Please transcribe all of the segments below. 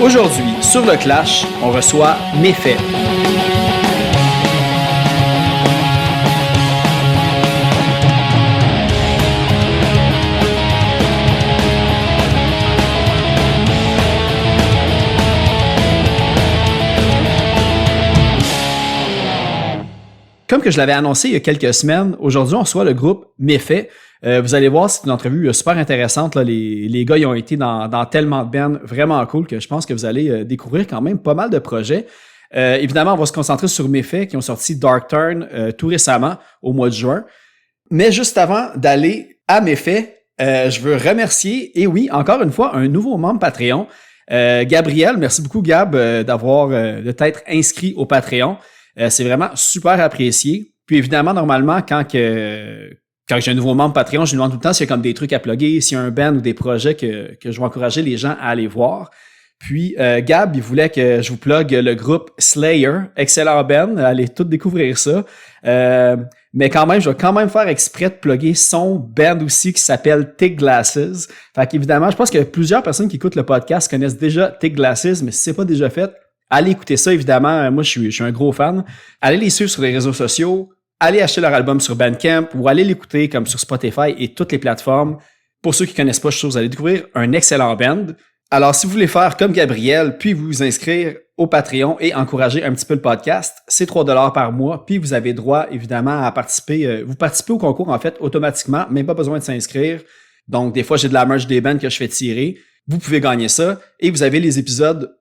Aujourd'hui, sur le Clash, on reçoit Méfait. Comme que je l'avais annoncé il y a quelques semaines, aujourd'hui, on reçoit le groupe Méfait. Vous allez voir, c'est une entrevue super intéressante. Là. Les gars, ils ont été dans tellement de bands vraiment cool que je pense que vous allez découvrir quand même pas mal de projets. Évidemment, on va se concentrer sur Méfait qui ont sorti Dark Turn tout récemment, au mois de juin. Mais juste avant d'aller à Méfait, je veux remercier, et oui, encore une fois, un nouveau membre Patreon. Gabriel, merci beaucoup Gab de t'être inscrit au Patreon. C'est vraiment super apprécié. Puis évidemment, normalement, quand j'ai un nouveau membre Patreon, je lui demande tout le temps s'il y a comme des trucs à plugger, s'il y a un band ou des projets que je vais encourager les gens à aller voir. Puis Gab, il voulait que je vous plug le groupe Slayer, excellent band, allez tout découvrir ça. Mais quand même, je vais quand même faire exprès de plugger son band aussi qui s'appelle Thick Glasses. Fait qu'évidemment, je pense que plusieurs personnes qui écoutent le podcast connaissent déjà Thick Glasses, mais si c'est pas déjà fait, allez écouter ça, évidemment. Moi, je suis un gros fan. Allez les suivre sur les réseaux sociaux. Allez acheter leur album sur Bandcamp ou allez l'écouter comme sur Spotify et toutes les plateformes. Pour ceux qui connaissent pas, je trouve que vous allez découvrir un excellent band. Alors, si vous voulez faire comme Gabriel, puis vous inscrire au Patreon et encourager un petit peu le podcast, c'est 3$ par mois. Puis vous avez droit, évidemment, à participer. Vous participez au concours, en fait, automatiquement. Même pas besoin de s'inscrire. Donc, des fois, j'ai de la merch des bands que je fais tirer. Vous pouvez gagner ça. Et vous avez les épisodes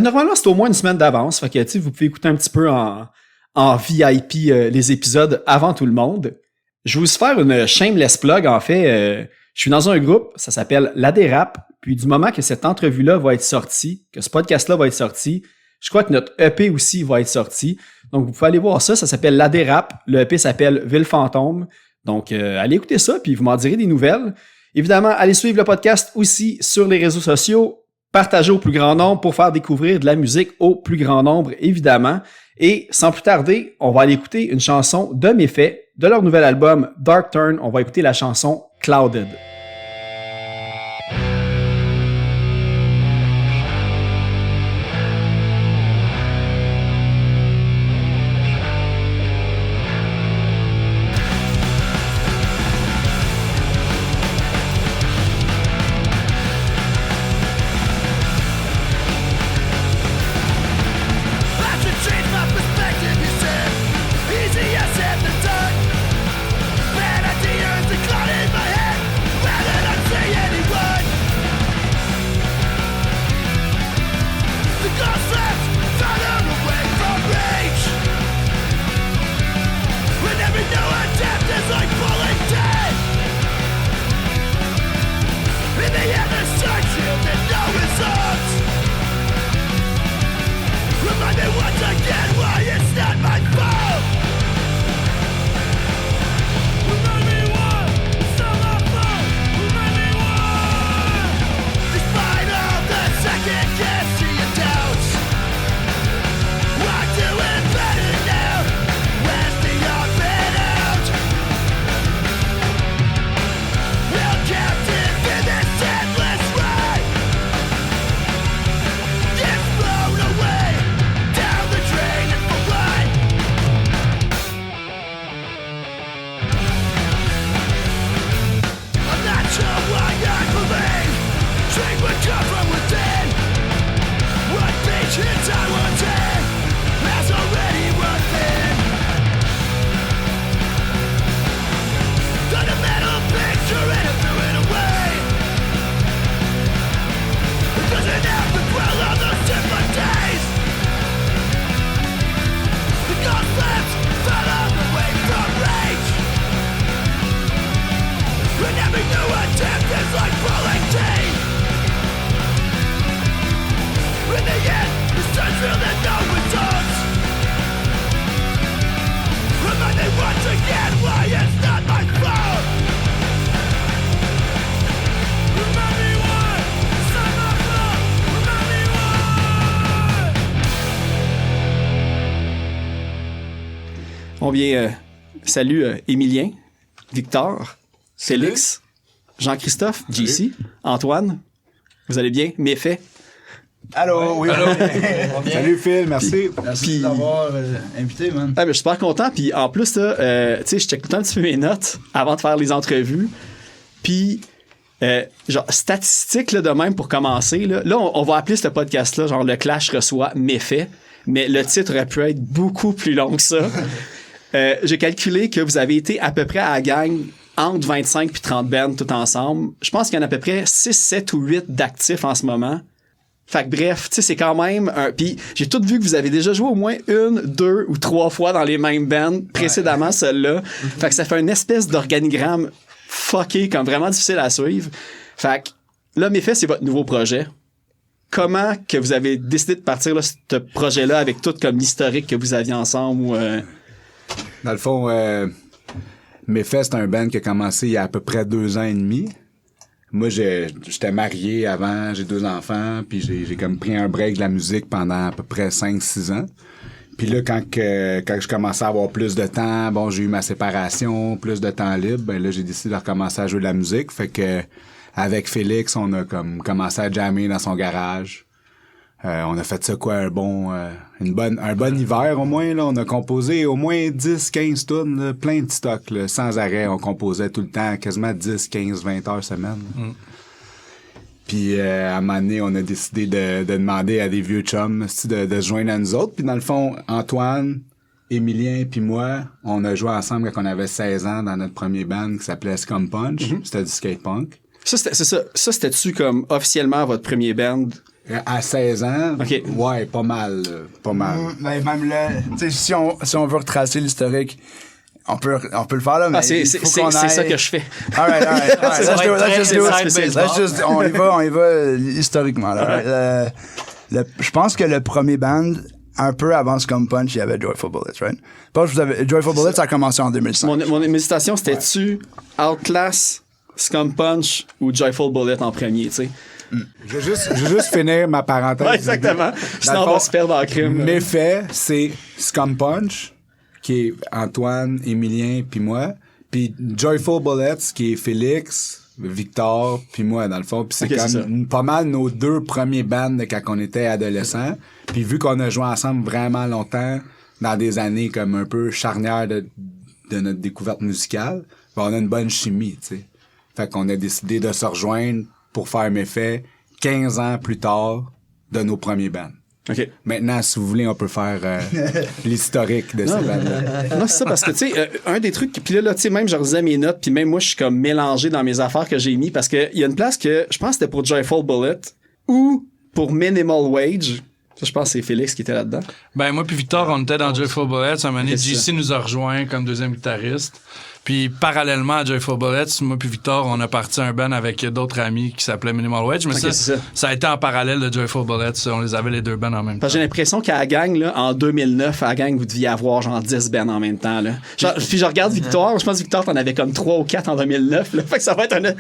normalement, c'est au moins une semaine d'avance. Fait que, vous pouvez écouter un petit peu en VIP les épisodes avant tout le monde. Je vais vous faire une shameless plug. En fait, je suis dans un groupe, ça s'appelle La Dérape. Puis du moment que cette entrevue-là va être sortie, que ce podcast-là va être sorti, je crois que notre EP aussi va être sorti. Donc, vous pouvez aller voir ça. Ça s'appelle La Dérape. Le EP s'appelle Ville Fantôme. Donc, allez écouter ça, puis vous m'en direz des nouvelles. Évidemment, allez suivre le podcast aussi sur les réseaux sociaux. Partagez au plus grand nombre pour faire découvrir de la musique au plus grand nombre, évidemment. Et sans plus tarder, on va aller écouter une chanson de Méfait, de leur nouvel album Dark Turn. On va écouter la chanson Clouded. On vient salut Émilien, Victor, Félix, Jean-Christophe, JC, Antoine. Vous allez bien? Méfait? Allô, oui. Allô. Salut Phil, merci. Merci de l'avoir invité, man. Ah, ben, je suis super content. Puis en plus, là, tu sais, je check tout le temps un petit peu mes notes avant de faire les entrevues. Puis, genre, statistiques là, de même pour commencer. Là, on va appeler ce podcast-là, genre, le Clash reçoit méfait. Mais le titre aurait pu être beaucoup plus long que ça. J'ai calculé que vous avez été à peu près à la gang entre 25 puis 30 bands tout ensemble. Je pense qu'il y en a à peu près 6, 7 ou 8 d'actifs en ce moment. Fait que bref, tu sais, c'est quand même un... Puis j'ai tout vu que vous avez déjà joué au moins 1, 2 ou 3 fois dans les mêmes bands, précédemment celle-là. Fait que ça fait une espèce d'organigramme fucké, comme vraiment difficile à suivre. Fait que là, Méfait, c'est votre nouveau projet. Comment que vous avez décidé de partir là, ce projet-là avec tout comme l'historique que vous aviez ensemble ou... Dans le fond, Méfait, c'est un band qui a commencé il y a à peu près 2 ans et demi. Moi, j'étais marié avant, j'ai 2 enfants, puis j'ai comme pris un break de la musique pendant à peu près 5-6 ans. Puis là, quand je commençais à avoir plus de temps, bon, j'ai eu ma séparation, plus de temps libre, ben là, j'ai décidé de recommencer à jouer de la musique. Fait que avec Félix, on a comme commencé à jammer dans son garage. On a fait ça quoi, un bon hiver au moins, là. On a composé au moins 10-15 tunes, là, plein de stocks, là, sans arrêt. On composait tout le temps, quasiment 10, 15, 20 heures semaine. Puis à un moment donné, on a décidé de demander à des vieux chums de se joindre à nous autres. Puis dans le fond, Antoine, Émilien puis moi, on a joué ensemble quand on avait 16 ans dans notre premier band qui s'appelait Scum Punch. C'était du skate punk. Ça, c'était-tu comme officiellement votre premier band? À 16 ans, okay. Ouais, pas mal. Mais même là, tu sais, si on veut retracer l'historique, on peut le faire là, mais c'est ça que je fais. Alright. On y va historiquement, là. Je pense que le premier band, un peu avant Scum Punch, il y avait Joyful Bullets, right? Je pense que Joyful Bullets, ça a commencé en 2005. Mon hésitation, c'était-tu Outlast, Scum Punch ou Joyful Bullet en premier, tu sais? Je vais juste finir ma parenthèse. Ouais, exactement. Sinon, on va se perdre dans le crime. Méfait, c'est Scum Punch, qui est Antoine, Émilien, puis moi. Puis Joyful Bullets, qui est Félix, Victor, puis moi, dans le fond. Puis c'est pas mal nos 2 premiers bands de quand on était adolescents. Puis vu qu'on a joué ensemble vraiment longtemps, dans des années comme un peu charnières de notre découverte musicale, ben on a une bonne chimie, tu sais. Fait qu'on a décidé de se rejoindre pour faire Méfait 15 ans plus tard de nos premiers bands. Okay. Maintenant, si vous voulez, on peut faire l'historique de ces bands-là. Non, c'est ça, parce que, tu sais, un des trucs, puis là, tu sais, même, je relisais mes notes, puis même moi, je suis comme mélangé dans mes affaires que j'ai mis, parce que il y a une place que, je pense que c'était pour Joyful Bullet, ou pour Minimal Wage. Ça, je pense que c'est Félix qui était là-dedans. Ben, moi puis Victor, on était dans Joyful Bullets. À un moment donné, JC nous a rejoint comme deuxième guitariste. Puis, parallèlement à Joyful Bullets, moi puis Victor, on a parti un band avec d'autres amis qui s'appelait Minimal Wedge. Mais ça a été en parallèle de Joyful Bullets. On les avait les 2 bands en même temps. J'ai l'impression qu'à la gang, là, en 2009, à la gang, vous deviez avoir genre 10 bands en même temps. Là. Puis je regarde Victor, je pense que Victor, t'en avais comme 3 ou 4 en 2009. Là. Fait que ça va être un...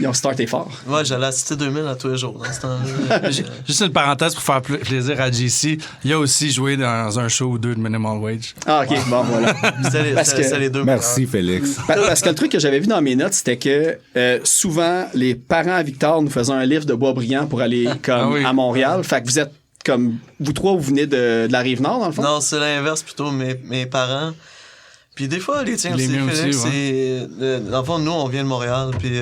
Ils ont starté fort. Ouais, j'allais assister 2000 à tous les jours dans ce temps-là. Juste une parenthèse pour faire plaisir à JC. Il a aussi joué dans un show ou 2 de Minimal Wage. Ah, OK. Bon, voilà. C'était les 2. Merci, Félix. Parce que le truc que j'avais vu dans mes notes, c'était que souvent, les parents à Victor nous faisaient un livre de Boisbriand pour aller à Montréal. Fait que vous êtes comme... Vous 3, vous venez de la Rive-Nord, dans le fond? Non, c'est l'inverse plutôt. Mes parents... Puis des fois, les tiens aussi, Félix, dans le fond, nous, on vient de Montréal, puis...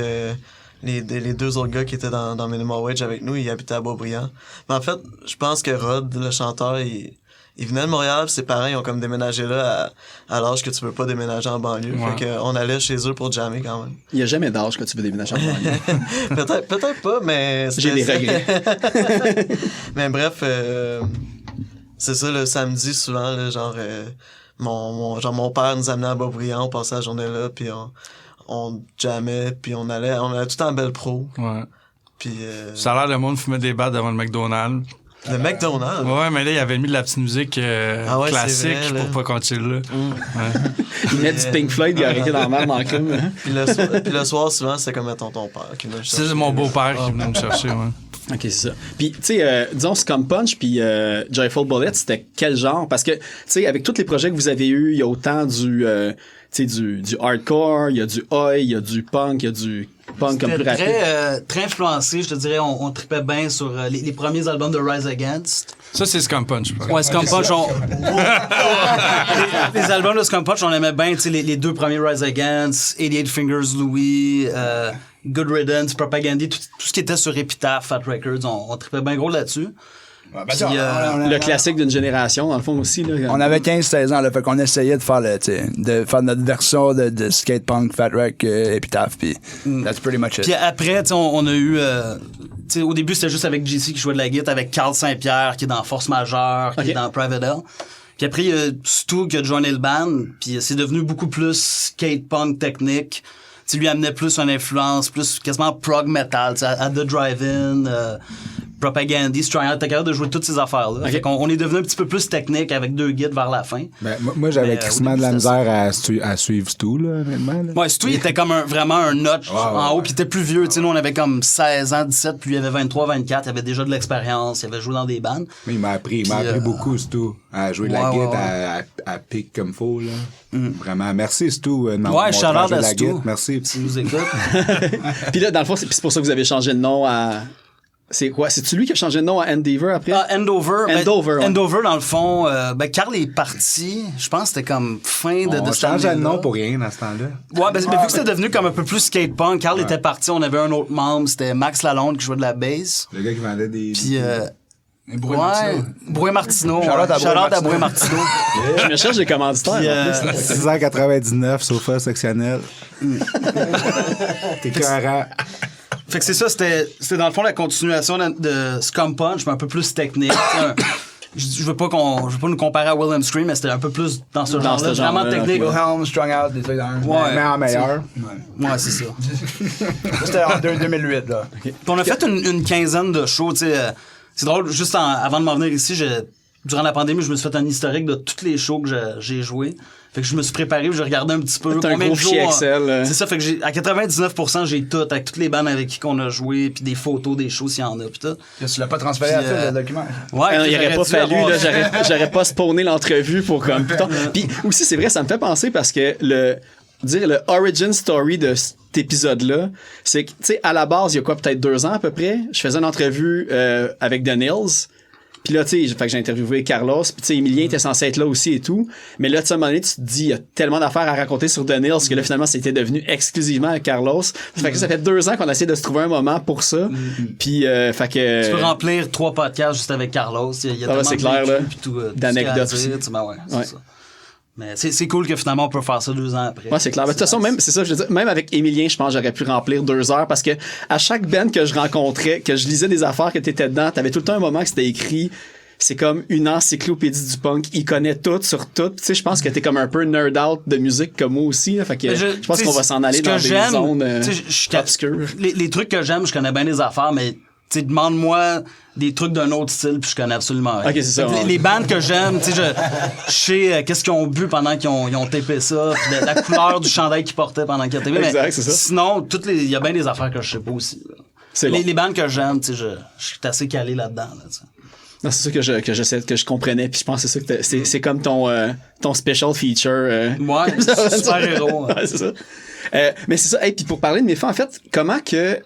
Les 2 autres gars qui étaient dans Minimal Wage avec nous, ils habitaient à Boisbriand. Mais en fait, je pense que Rod, le chanteur, il venait de Montréal, ses parents ils ont comme déménagé là à l'âge que tu peux pas déménager en banlieue. Ouais. Fait qu'on allait chez eux pour jammer quand même. Il y a jamais d'âge que tu veux déménager en banlieue. peut-être pas, mais... J'ai des regrets. Mais bref, c'est ça, le samedi, souvent, là, genre, mon père nous amenait à Boisbriand, on passait la journée là, puis on jammait, puis on allait tout le temps en belle pro. Ouais. Puis ça a l'air le monde fumait des battes devant le McDonald's. Le McDonald's? Ouais, mais là, il avait mis de la petite musique classique vrai, pour pas qu'on chill là. Ouais. Il met du Pink Floyd, il a arrêté dans la merde dans le crime. Hein? Puis le soir, souvent, c'était comme ton père qui venait me chercher. C'est mon beau-père qui venait me chercher, ouais. Ok, c'est ça. Puis, tu sais, disons, Scum Punch puis Joyful Bullet, c'était quel genre? Parce que, tu sais, avec tous les projets que vous avez eus, il y a autant du hardcore, il y a du oi, il y a du punk, il y a du punk comme plus rapide. Très influencé, je te dirais, on tripait bien sur les premiers albums de Rise Against. Ça, c'est Scum Punch. Ouais, Scum Punch, les albums de Scum Punch, on aimait bien, tu sais, les deux premiers Rise Against, 88 Fingers Louis, Good Riddance, Propaganda, tout ce qui était sur Epitaph, Fat Records, on tripait bien gros là-dessus. Ouais, Puis, Le classique d'une génération, dans le fond aussi. Là. On avait 15-16 ans, là, fait qu'on essayait de faire notre version de skate punk, Fat Wreck, Epitaph, puis that's pretty much it. Puis après, on a eu... au début, c'était juste avec JC qui jouait de la guitare, avec Carl Saint-Pierre qui est dans Force Majeure, qui est dans Private Hell. Puis après, il y a Stu qui a joint le band, puis c'est devenu beaucoup plus skate punk technique. Tu lui amenait plus une influence, plus quasiment prog metal, à The Drive-In, Propaganda, Strong. T'as capable de jouer toutes ces affaires-là. Fait qu'on est devenu un petit peu plus technique avec 2 guides vers la fin. Ben, moi, j'avais crissement de la misère à suivre Stu, là, honnêtement. Là. Ouais, Stu, il était comme vraiment un notch en haut, puis il était plus vieux. Tu sais, nous, on avait comme 16 ans, 17, puis lui, il avait 23, 24. Il avait déjà de l'expérience, il avait joué dans des bands. Mais il m'a appris beaucoup, Stu, à jouer de la guitare, à pick comme faut, là. Vraiment. Merci, Stu, de m'avoir montré à jouer de la guitare. Merci. Si nous écoute. Puis là, dans le fond, c'est pour ça que vous avez changé de nom à... C'est quoi? C'est-tu lui qui a changé de nom à Endeavor après? Endover. Endover, ouais. Endover, dans le fond, Carl est parti, je pense que c'était comme fin de On changeait de nom pour rien dans ce temps-là. Ouais, mais vu que c'était devenu comme un peu plus skate punk, Carl était parti, on avait un autre membre, c'était Max Lalonde qui jouait de la bass. Le gars qui vendait des... Puis, Martineau. Brouet Martineau. Shout-out à Brouet Martineau. Je me cherche des commanditaires. 6,99 sofa sectionnel. T'es cohérent. Fait que c'est ça, c'était dans le fond la continuation de Scum Punch, mais un peu plus technique. Je veux pas nous comparer à Will and Scream, mais c'était un peu plus dans ce genre-là. Vraiment technique. Wilhelm, Strung Out, des trucs dans Ouais. Mais en meilleur. Ouais, c'est ça. C'était en 2008, là. Puis on a fait une quinzaine de shows, tu sais. C'est drôle, juste avant de m'en venir ici, durant la pandémie, je me suis fait un historique de tous les shows que j'ai joués. Fait que je me suis préparé, j'ai regardé un petit peu. T'as un gros fichier Excel. C'est ça, fait que à 99%, j'ai tout, avec toutes les bandes avec qui qu'on a joué, puis des photos, des shows s'il y en a, puis tout. Tu l'as pas transféré à ça, le document? Ouais, il aurait pas fallu, là, j'aurais pas spawné l'entrevue pour comme putain. Puis aussi, c'est vrai, ça me fait penser parce que le origin story de cet épisode-là, c'est que, tu sais, à la base, il y a quoi, peut-être 2 ans à peu près, je faisais une entrevue avec The Nils. Puis là, tu sais, fait que j'ai interviewé Carlos, puis tu sais, Emilien était censé être là aussi et tout. Mais là, tu sais, à un moment donné, tu te dis, il y a tellement d'affaires à raconter sur The Nils que là, finalement, c'était devenu exclusivement avec Carlos. Fait que ça fait 2 ans qu'on a essayé de se trouver un moment pour ça. Puis, fait que... Tu peux remplir 3 podcasts juste avec Carlos. Il y a tellement c'est clair, là. D'anecdotes aussi. Ouais, c'est ça. Mais c'est cool que finalement on peut faire ça 2 ans après. Ouais, c'est clair. Mais de toute façon, même, c'est ça, je veux dire, même avec Emilien, je pense que j'aurais pu remplir 2 heures parce que à chaque band que je rencontrais, que je lisais des affaires que t'étais dedans, t'avais tout le temps un moment que c'était écrit. C'est comme une encyclopédie du punk. Il connaît tout sur tout. Tu sais, je pense que t'es comme un peu nerd out de musique comme moi aussi. Là. Fait que je pense qu'on va s'en aller dans des zones obscures. Les trucs que j'aime, je connais bien les affaires, mais tu sais, demande-moi des trucs d'un autre style puis je connais absolument rien. Ok, c'est ça. Les bandes que j'aime, tu sais, je sais qu'est-ce qu'ils ont bu pendant qu'ils ont tapé ça, puis la couleur du chandail qu'ils portaient pendant qu'ils ont tapé. Exact, mais c'est ça. Sinon, il y a bien des affaires que je sais pas aussi. Les bandes que j'aime, tu sais, je suis assez calé là-dedans. Là, non, c'est ça que je comprenais, puis je pense que c'est ça que c'est comme ton special feature. Ouais, super héros. Ouais, c'est ça. Mais c'est ça. Hey, puis pour parler de Méfait, en fait, comment que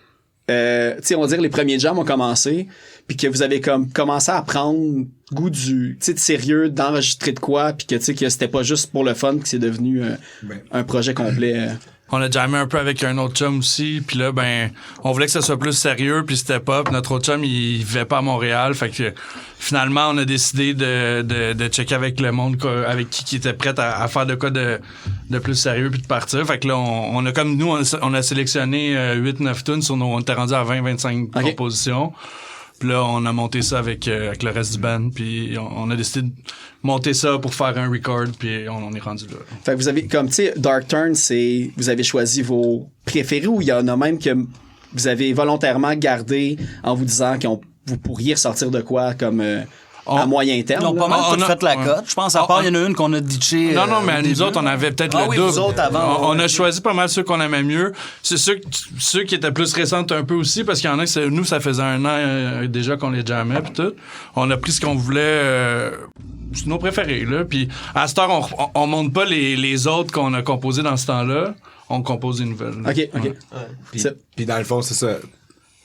tu sais, on va dire les premiers jams ont commencé, puis que vous avez comme commencé à prendre goût du, tu sais, de sérieux, d'enregistrer de quoi, puis que tu sais que c'était pas juste pour le fun, que c'est devenu un projet complet. On a jammé un peu avec un autre chum aussi, puis là, ben, on voulait que ça soit plus sérieux, puis c'était pas. Puis notre autre chum, il vivait pas à Montréal, fait que finalement, on a décidé de checker avec le monde avec qui était prêt à faire de quoi de plus sérieux, puis de partir. Fait que là, on a comme nous, on a sélectionné 8-9 tunes, on était rendu à 20-25 compositions. Puis là, on a monté ça avec le reste du band, puis on a décidé de monter ça pour faire un record, puis on est rendu là. Fait que vous avez, comme, tu sais, Dark Turn, vous avez choisi vos préférés, ou il y en a même que vous avez volontairement gardé en vous disant que vous pourriez ressortir de quoi comme à moyen terme? Ils ont pas mal tout fait la cote. Je pense, à part, il y en a une qu'on a ditché. Non, mais nous autres, on avait peut-être le double. Vous autres avant. On a choisi pas mal ceux qu'on aimait mieux. C'est ceux qui étaient plus récentes un peu aussi, parce qu'il y en a nous, ça faisait 1 an déjà qu'on les jammait, pis tout. On a pris ce qu'on voulait, nos préférés, là. Puis à cette heure, on monte pas les autres qu'on a composés dans ce temps-là. on compose des nouvelles. OK. Puis dans le fond, c'est ça.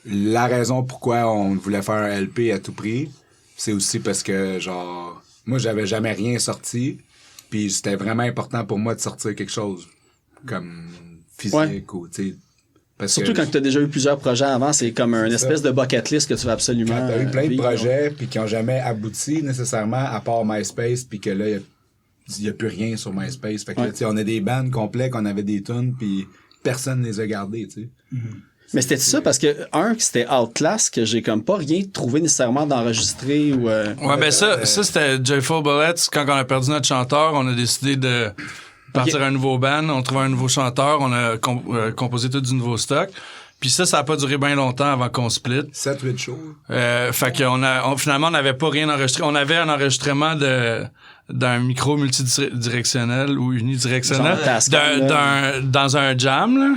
La raison pourquoi on voulait faire un LP à tout prix, c'est aussi parce que, genre, moi, j'avais jamais rien sorti, puis c'était vraiment important pour moi de sortir quelque chose comme physique ou, tu sais. Surtout quand tu as déjà eu plusieurs projets avant, c'est comme une espèce de bucket list que tu vas absolument. Quand t'as eu plein de projets puis qui ont jamais abouti nécessairement à part MySpace puis que là il y a plus rien sur MySpace. Fait que là, tu sais, on a des bands complets qu'on avait des tunes puis personne les a gardés, tu sais. Mais c'était ça parce que c'était Outclass que j'ai comme pas rien trouvé nécessairement d'enregistrer ou. Ouais, ben ça c'était Joyful Bullets. Quand on a perdu notre chanteur, on a décidé de partir un nouveau band, on trouvait un nouveau chanteur, on a composé tout du nouveau stock. Puis ça a pas duré bien longtemps avant qu'on split. 7-8 shows. Fait qu'on finalement, on n'avait pas rien enregistré. On avait un enregistrement d'un micro multidirectionnel ou unidirectionnel dans un jam, là.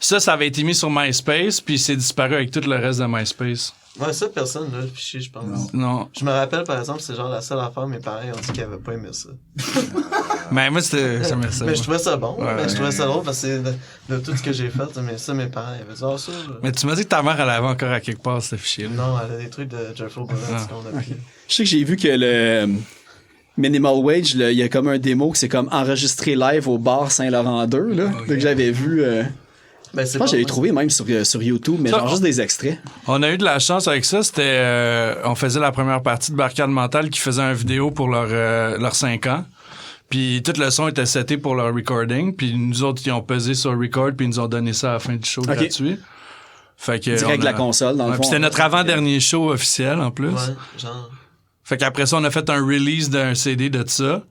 Ça avait été mis sur MySpace, puis c'est disparu avec tout le reste de MySpace. Ouais, ça, personne l'a fiché, je pense. Non. Je me rappelle, par exemple, c'est genre la seule affaire, mes parents ont dit qu'ils avaient pas aimé ça. Mais moi, j'aimais ça. Mais je trouvais ça bon. Ouais, mais je trouvais ça drôle parce que de tout ce que j'ai fait, mais ça, mes parents, ils avaient dit, ça. Mais tu m'as dit que ta mère, elle avait encore à quelque part, ce fichier-là. Non, elle a des trucs de Joyful Bullets qu'on a pris. Je sais que j'ai vu que le Minimal Wage, il y a comme un démo que c'est comme enregistré live au bar Saint-Laurent 2, là. Okay. Donc j'avais vu. Ben, je pense que j'avais trouvé même sur YouTube, mais genre juste des extraits. On a eu de la chance avec ça. C'était, on faisait la première partie de Barricade Mentale qui faisait une vidéo pour leurs 5 ans. Puis tout le son était seté pour leur recording. Puis nous autres, ils ont pesé sur le record puis ils nous ont donné ça à la fin du show gratuit. Fait que direct la console, dans le fond. C'était notre avant-dernier show officiel, en plus. Ouais, genre. Fait qu'après ça, on a fait un release d'un CD de ça.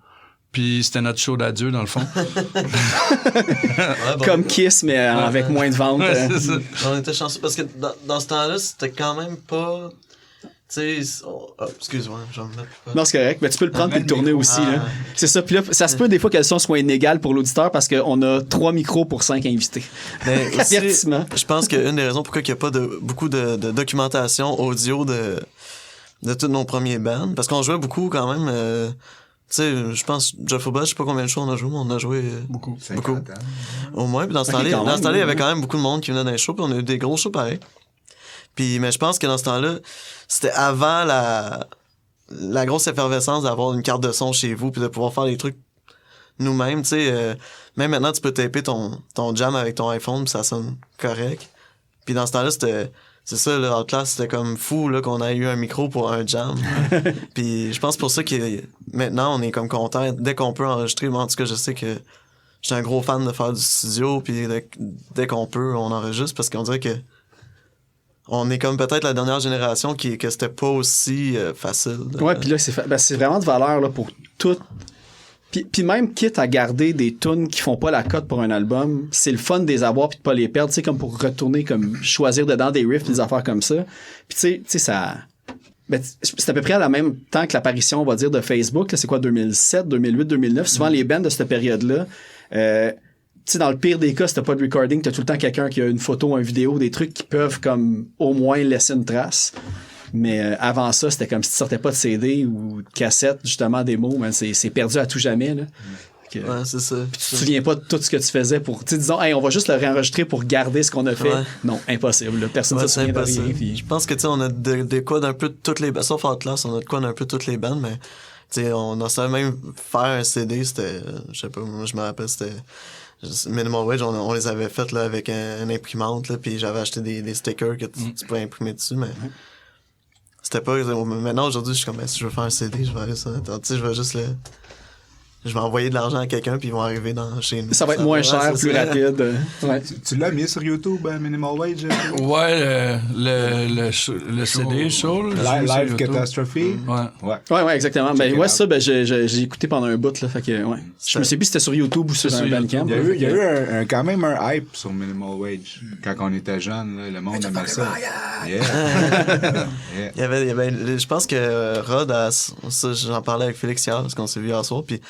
Puis c'était notre show d'adieu, dans le fond. Comme Kiss, mais avec moins de ventes. C'est ça. On était chanceux parce que dans ce temps-là, c'était quand même pas... Tu sais... excuse-moi, je vais me mettre... Non, c'est correct. Mais tu peux le prendre et le tourner aussi. Là. C'est ça. Puis là, ça se peut des fois que le son soit inégal pour l'auditeur parce qu'on a 3 micros pour 5 invités. Mais aussi, Avertissement. je pense qu'une des raisons pourquoi il n'y a pas beaucoup de documentation audio de tous nos premiers bands, parce qu'on jouait beaucoup quand même... tu sais, je pense, Joyful Bullets, je sais pas combien de shows on a joué, mais on a joué beaucoup. Au moins, puis dans ce temps-là, il y avait quand même beaucoup de monde qui venait dans les shows, puis on a eu des gros shows pareils. Puis, mais je pense que dans ce temps-là, c'était avant la grosse effervescence d'avoir une carte de son chez vous, puis de pouvoir faire des trucs nous-mêmes, tu sais. Même maintenant, tu peux taper ton jam avec ton iPhone, puis ça sonne correct. Puis dans ce temps-là, c'est ça, là, Outclass, c'était comme fou là, qu'on ait eu un micro pour un jam. Puis je pense pour ça que maintenant, on est comme content dès qu'on peut enregistrer. Moi, en tout cas, je sais que je suis un gros fan de faire du studio, puis dès qu'on peut, on enregistre, parce qu'on dirait que on est comme peut-être la dernière génération que c'était pas aussi facile. Ouais, puis là, c'est vraiment de valeur là, pour tout. Puis même, quitte à garder des tunes qui font pas la cote pour un album, c'est le fun de les avoir puis de pas les perdre, tu sais, comme pour retourner, comme choisir dedans des riffs, des affaires comme ça. Puis tu sais, ça... Ben, c'est à peu près à la même temps que l'apparition, on va dire, de Facebook. Là, c'est quoi, 2007, 2008, 2009? Souvent, les bands de cette période-là, tu sais, dans le pire des cas, si t'as pas de recording, t'as tout le temps quelqu'un qui a une photo, une vidéo, des trucs qui peuvent comme au moins laisser une trace. Mais avant ça, c'était comme si tu sortais pas de CD ou de cassette, justement, démo, mais c'est perdu à tout jamais. Là. Ouais, c'est ça. Puis tu te souviens pas de tout ce que tu faisais pour... Tu sais, disons, hey, on va juste le réenregistrer pour garder ce qu'on a fait. Ouais. Non, impossible. Là. Personne ne se souvient de rien. Puis... Je pense que, tu sais, on a de quoi d'un peu toutes les bandes. Sauf Outclass, on a de quoi d'un peu toutes les bandes, mais, tu sais, on a ça même faire un CD, c'était... Je sais pas, moi, je me rappelle, c'était... Minimal Wage, on les avait fait là, avec une imprimante, là, puis j'avais acheté des stickers que tu pouvais imprimer dessus, mais... C'était pas... Maintenant, aujourd'hui, je suis comme, si je veux faire un CD, je vais aller ça. Tu sais, je vais juste je vais envoyer de l'argent à quelqu'un, puis ils vont arriver chez nous. Ça va être moins cher, plus rapide. Ouais. Tu l'as mis sur YouTube, Minimal Wage? Ouais, le CD show. Live Catastrophe. Ouais, exactement. Ben, ouais, ça, j'ai écouté pendant un bout, là. Fait que, ouais. Je me sais plus si c'était sur YouTube ou sur un Bandcamp. Il y a eu quand même un hype sur Minimal Wage. Quand on était jeune, là, le monde aimait ça. Il y avait, je pense que Rod, ça, j'en parlais avec Félix hier, parce qu'on s'est vu hier soir, puis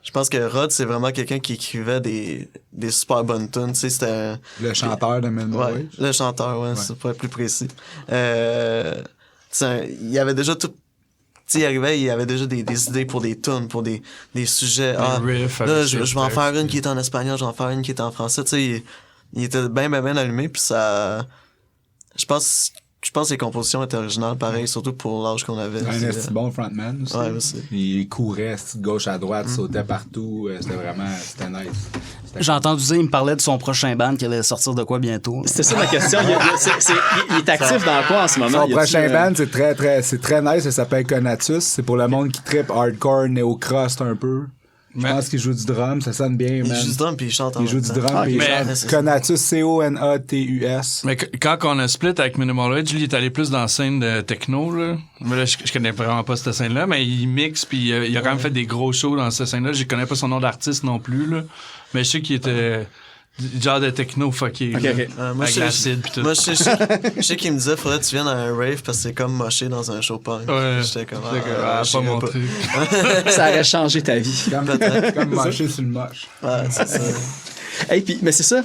je pense que Rod, c'est vraiment quelqu'un qui écrivait des super bonnes tunes. Tu sais, c'était... Le chanteur de Minimal Wage? Le chanteur, ouais, c'est pour être plus précis. Il y avait déjà tout... il arrivait, il avait déjà des idées pour des tunes, pour des sujets. Riffs Là, avec je ses vais en faire textes. une qui est en espagnol, je vais en faire une qui est en français. Tu sais, il était bien allumé, puis ça... Je pense que les compositions étaient originales, pareil, surtout pour l'âge qu'on avait. Un esti bon frontman aussi. Ouais, aussi. Il courait de gauche à droite, sautait partout. C'était nice. J'ai entendu dire, il me parlait de son prochain band qui allait sortir de quoi bientôt. C'était ça ma question. Il est actif dans quoi en ce moment? Son prochain band, c'est très nice. Ça s'appelle Conatus. C'est pour le monde qui trippe hardcore, néo-crust un peu. Je pense qu'il joue du drum, ça sonne bien, Il man. joue du drum, puis il chante en Il joue même du temps. drum, puis il mais- chante. Conatus, Conatus. Mais quand on a split avec Minimal Wedge, lui, il est allé plus dans la scène de techno, là. Mais là, je connais vraiment pas cette scène-là, mais il mixe, puis il a quand même fait des gros shows dans cette scène-là. Je connais pas son nom d'artiste non plus, là. Mais je sais qu'il était du genre de techno fucké, Ok, là. ok. Moi, Avec je l'acide pis tout. Moi, je sais qu'il me disait, faudrait que tu viennes à un rave parce que c'est comme moché dans un show punk. Ouais. J'étais comme, Ah, je pas sais mon pas. truc. Ça aurait changé ta vie. Comme marcher sur le moche. Ouais, c'est ça. Hey, puis, mais c'est ça.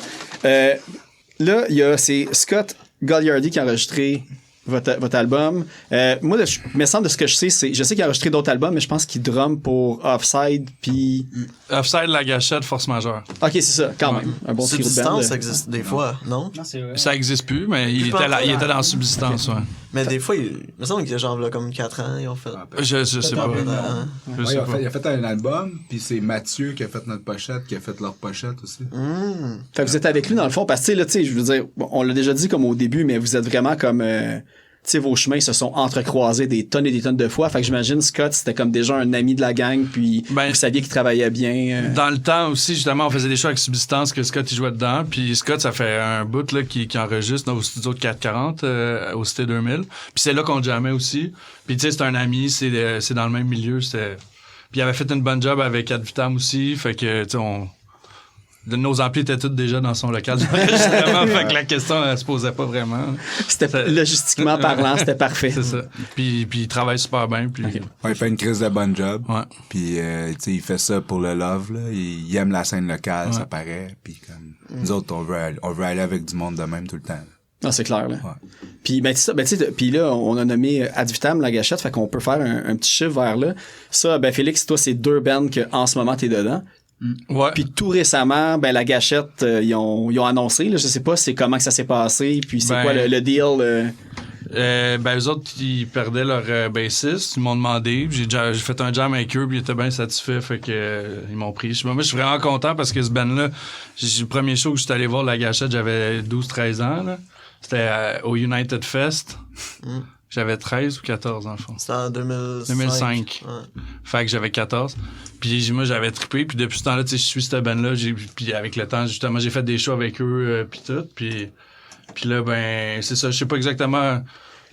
Là, c'est Scott Goliardi qui a enregistré votre album. Moi, il me semble de ce que je sais qu'il a enregistré d'autres albums, mais je pense qu'il drum pour Offside, puis... Offside, la gâchette, force majeure. Ok, c'est ça, quand même. Un bon trio de band. Subsistance, ça existe des fois, non? Non, c'est vrai. Ça existe plus, mais il était dans Subsistance, ouais. Mais des fois, il me semble que genre, là, comme 4 ans, ils ont fait. Je sais pas. Hein? Je Ouais, sais pas. il a fait un album, puis c'est Mathieu qui a fait notre pochette, qui a fait leur pochette aussi. Fait que vous êtes avec lui dans le fond, parce que là, tu sais, je veux dire, bon, on l'a déjà dit comme au début, mais vous êtes vraiment comme... tu sais, vos chemins se sont entrecroisés des tonnes et des tonnes de fois. Fait que j'imagine Scott, c'était comme déjà un ami de la gang, puis Ben, vous saviez qu'il travaillait bien. Dans le temps aussi, justement, on faisait des shows avec Subsistance que Scott il jouait dedans. Puis Scott, ça fait un bout là, qui enregistre au studio de 440 au Cité 2000. Puis c'est là qu'on jammait aussi. Puis tu sais, c'est un ami, c'est dans le même milieu. Puis il avait fait une bonne job avec Ad Vitam aussi. Fait que, tu sais, nos amplis étaient tous déjà dans son local d'enregistrement. Fait que la question, elle se posait pas vraiment. C'était logistiquement parlant, c'était parfait. C'est ça. Puis il travaille super bien. Puis... Ok. Ouais, il fait une crise de bon job. Ouais. Puis, tu sais, il fait ça pour le love, là. Il aime la scène locale, ça paraît. Puis, comme, nous autres, on veut aller avec du monde de même tout le temps. Non, c'est clair, là. Ouais. Puis, ben, c'est ça, ben, tu sais, puis là, on a nommé Ad Vitam, la gâchette, fait qu'on peut faire un petit chiffre vers là. Ça, ben, Félix, toi, c'est 2 bands que, en ce moment, t'es dedans. Ouais. Puis tout récemment, ben, la gâchette, ils ont annoncé, là, je sais pas c'est comment que ça s'est passé, puis c'est quoi le deal. Ben, eux autres, ils perdaient leur bassiste. Ils m'ont demandé. J'ai fait un jam avec eux, puis ils étaient bien satisfaits. Fait que, ils m'ont pris. Moi, je suis vraiment content parce que ce band-là, le premier show que j'étais allé voir la gâchette, j'avais 12-13 ans, là. C'était au United Fest. J'avais 13 ou 14 enfants. C'était en 2005. 2005. Ouais. Fait que j'avais 14. Puis moi, j'avais trippé. Puis depuis ce temps-là, tu sais, je suis cette band-là. Puis avec le temps, justement, j'ai fait des shows avec eux, puis tout. Puis là, ben, c'est ça. Je sais pas exactement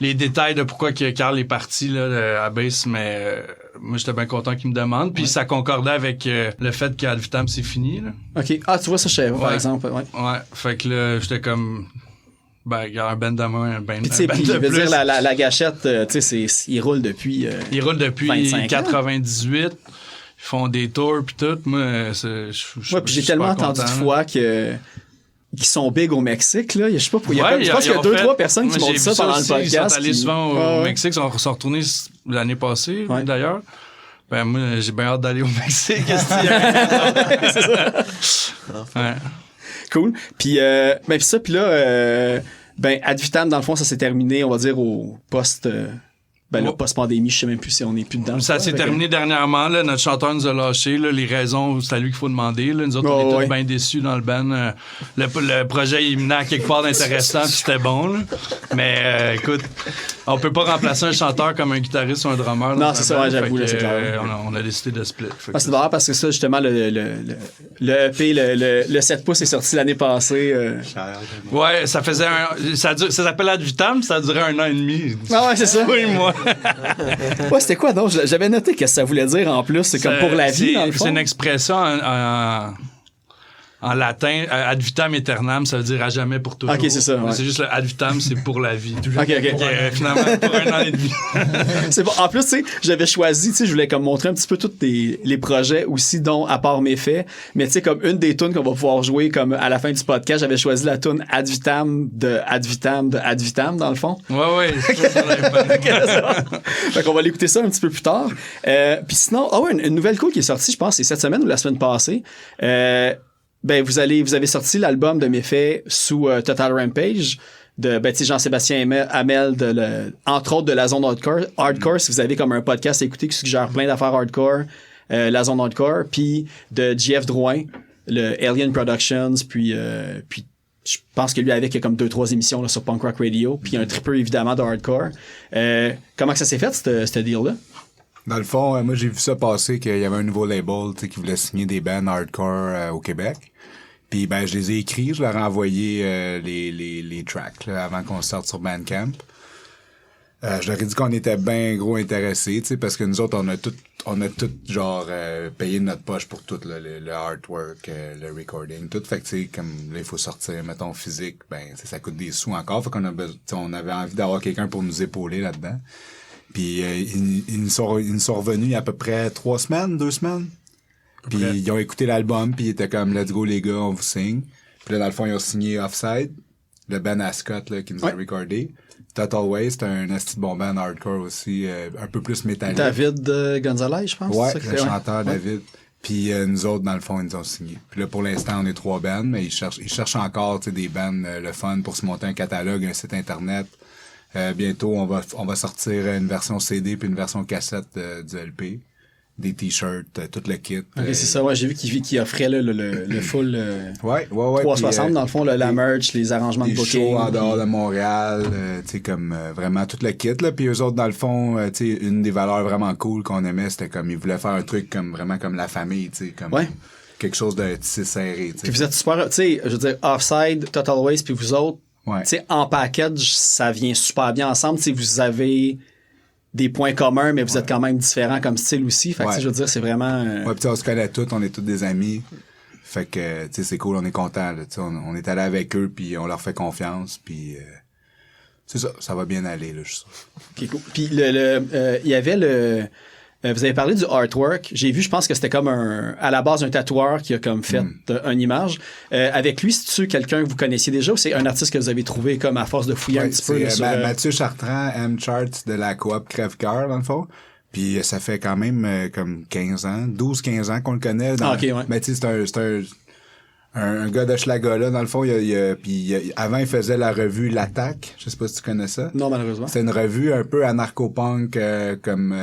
les détails de pourquoi que Carl est parti là, à bass, mais moi, j'étais bien content qu'il me demande. Puis ça concordait avec le fait qu'Ad Vitam, c'est fini. Là. OK. Ah, tu vois ça, je sais, par exemple. Ouais. Ouais. Fait que là, j'étais comme... Ben, il y a un band de main, un band Puis, tu sais, band puis, de je veux plus. dire, la gâchette, tu sais, il roule depuis... Ils roulent depuis 25 ans. 98. Ils font des tours puis tout. Moi, Ouais, puis j'ai tellement entendu de fois qu'ils sont big au Mexique, là. Je sais pas, je pense qu'il y a 2-3 personnes qui m'ont dit ça pendant le podcast. Ils sont allés souvent au Ouais. Mexique. Ils sont retournés l'année passée, Ouais. d'ailleurs. Ben, moi, j'ai bien hâte d'aller au Mexique. C'est ça. Ouais. Cool. Puis, ben, puis ça, puis là, ben, Ad Vitam, dans le fond, ça s'est terminé, on va dire, au post... Ben là, Ouais. post-pandémie, je sais même plus si on est plus dedans. Ça s'est terminé dernièrement. Là, notre chanteur nous a lâché. Là, les raisons, c'est à lui qu'il faut demander. Là. Nous autres, on ouais. était bien déçus dans le band. Le projet, il menait à quelque part d'intéressant, puis c'était bon. Là. Mais écoute, on peut pas remplacer un chanteur comme un guitariste ou un drummer. Non, dans c'est un ça, band. ouais, j'avoue, Fait là, c'est que, clair. on a décidé de split. Fait Ah, c'est marrant parce que ça, justement, le EP, le 7 pouces est sorti l'année passée. Ouais, ça faisait ça s'appelle Ad Vitam, ça a duré 1 an et demi. Ah ouais, c'est ça. Oui, moi. Ouais, c'était quoi, donc? J'avais noté que ça voulait dire en plus. C'est comme pour la vie, dans le fond. C'est une expression en latin, ad vitam aeternam, ça veut dire à jamais pour toujours. Ok, c'est ça. Ouais. C'est juste le ad vitam, c'est pour la vie. Ok. Finalement, pour 1 an et demi. C'est bon. En plus, tu sais, j'avais choisi, tu sais, je voulais comme montrer un petit peu tous les projets aussi, dont à part Méfait. Mais tu sais, comme une des tunes qu'on va pouvoir jouer comme à la fin du podcast, j'avais choisi la tune Ad Vitam de Ad Vitam, dans le fond. Ouais. Fait qu'on va l'écouter ça un petit peu plus tard. Puis sinon, une nouvelle cool qui est sortie, je pense, c'est cette semaine ou la semaine passée. Vous avez sorti l'album de Méfait sous Total Rampage de Jean-Sébastien Hamel entre autres de la zone hardcore si vous avez comme un podcast à écouter qui suggère plein d'affaires hardcore, la zone hardcore, puis de JF Drouin, le Alien Productions, puis je pense que lui avec il y a comme 2-3 émissions là, sur Punk Rock Radio, puis un tripper évidemment de hardcore. Comment que ça s'est fait ce deal-là? Dans le fond, moi j'ai vu ça passer qu'il y avait un nouveau label qui voulait signer des bands hardcore au Québec. Puis je les ai écrits, je leur ai envoyé les tracks là, avant qu'on sorte sur Bandcamp. Je leur ai dit qu'on était bien gros intéressés, parce que nous autres on a tout genre payé de notre poche pour tout là, le artwork, le recording, tout. Fait que tu sais, comme là il faut sortir, mettons physique, ça coûte des sous encore. Fait qu'on on avait envie d'avoir quelqu'un pour nous épauler là-dedans. Puis ils nous sont revenus il y a à peu près 2 semaines. Puis ils ont écouté l'album, puis ils étaient comme let's go les gars, on vous signe. Puis là dans le fond ils ont signé Offside, le band Ascot là qui nous a recordé. Total Waste, un asti bon band hardcore aussi, un peu plus métallique. David Gonzalez, je pense. Ouais, le chanteur David. Puis nous autres dans le fond ils nous ont signé. Puis là pour l'instant on est 3 bands, mais ils cherchent encore des bands le fun pour se monter un catalogue, un site internet. Bientôt on va sortir une version CD puis une version cassette du LP. Des t-shirts, tout le kit. Ok, c'est ça, j'ai vu qu'il offrait le full 360 puis, dans le fond, la merch, les arrangements de booking. Des shows en dehors de Montréal, comme vraiment tout le kit. Là. Puis eux autres, dans le fond, une des valeurs vraiment cool qu'on aimait, c'était comme ils voulaient faire un truc comme vraiment comme la famille, comme quelque chose de tissé serré. Puis vous êtes super, je veux dire, Offside, Total Waste, puis vous autres, en package, ça vient super bien ensemble. Vous avez des points communs, mais vous êtes quand même différents comme style aussi. Fait que, je veux dire, c'est vraiment... puis on se connaît tous, on est tous des amis. Fait que, c'est cool, on est contents. On est allé avec eux, puis on leur fait confiance, puis c'est ça, ça va bien aller, là, je suis sûr. Okay, cool. Puis il y avait vous avez parlé du artwork. J'ai vu, je pense que c'était comme à la base un tatoueur qui a comme fait une image. Avec lui, c'est-tu quelqu'un que vous connaissiez déjà ou c'est un artiste que vous avez trouvé comme à force de fouiller un petit peu? C'est Mathieu Chartrand, M-Charts de la coop Crève-Cœur, dans le fond. Puis ça fait quand même comme 12-15 ans qu'on le connaît. Mais tu sais, c'est un gars de Schlaga, là, dans le fond. Avant, il faisait la revue L'Attaque. Je sais pas si tu connais ça. Non, malheureusement. C'est une revue un peu anarcho-punk comme...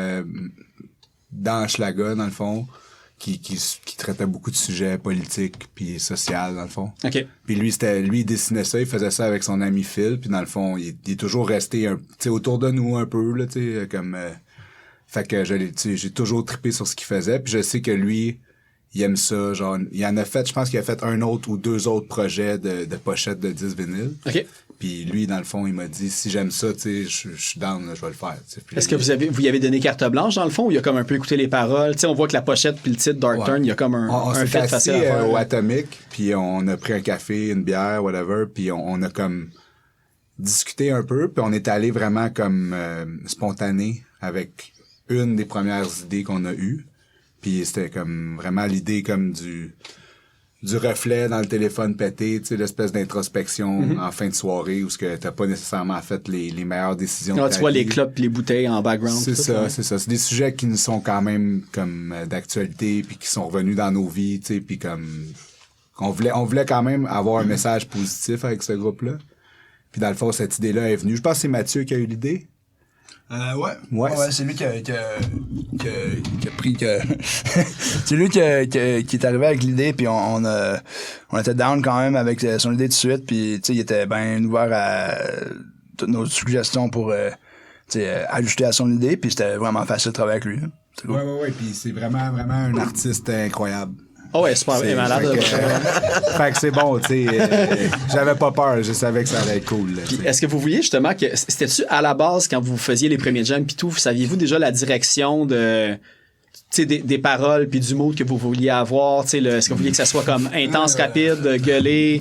dans Schlaga, dans le fond, qui traitait beaucoup de sujets politiques puis sociaux, dans le fond. OK. Puis lui, il dessinait ça, il faisait ça avec son ami Phil, puis dans le fond, il est toujours resté autour de nous un peu, là, tu sais, comme... fait que j'ai toujours trippé sur ce qu'il faisait, puis je sais que lui, il aime ça, genre, il en a fait, je pense qu'il a fait 1 autre ou 2 autres projets de pochettes de 10 vinyles. OK. Puis lui, dans le fond, il m'a dit, si j'aime ça, tu sais, je suis down, là, je vais le faire. Est-ce que vous y avez donné carte blanche, dans le fond, ou il a comme un peu écouté les paroles? Tu sais, on voit que la pochette puis le titre Dark Turn, il y a comme un fait facile à faire. Au Atomic, puis on a pris un café, une bière, whatever, puis on a comme discuté un peu, puis on est allé vraiment comme spontané avec une des premières idées qu'on a eues. Puis c'était comme vraiment l'idée comme du reflet dans le téléphone pété, tu sais, l'espèce d'introspection en fin de soirée où ce que t'as pas nécessairement fait les meilleures décisions. Non, tu vois les clopes pis les bouteilles en background. C'est ça. C'est des sujets qui nous sont quand même comme d'actualité puis qui sont revenus dans nos vies, tu sais, puis comme on voulait quand même avoir un message positif avec ce groupe-là. Puis dans le fond, cette idée-là est venue. Je pense que c'est Mathieu qui a eu l'idée. Ouais, c'est lui qui a pris c'est lui qui est arrivé avec l'idée, puis on était down quand même avec son idée tout de suite, puis tu sais il était bien ouvert à toutes nos suggestions pour ajuster à son idée, puis c'était vraiment facile de travailler avec lui. Cool. Ouais, puis c'est vraiment un artiste incroyable. Oh ouais, super, malade. Fait que c'est bon, tu sais, j'avais pas peur, je savais que ça allait être cool. Là, puis est-ce que vous vouliez justement que c'était-tu à la base quand vous faisiez les premiers jams pis tout, saviez-vous déjà la direction de des paroles puis du mood que vous vouliez avoir, est-ce que vous vouliez que ça soit comme intense, rapide, gueulé,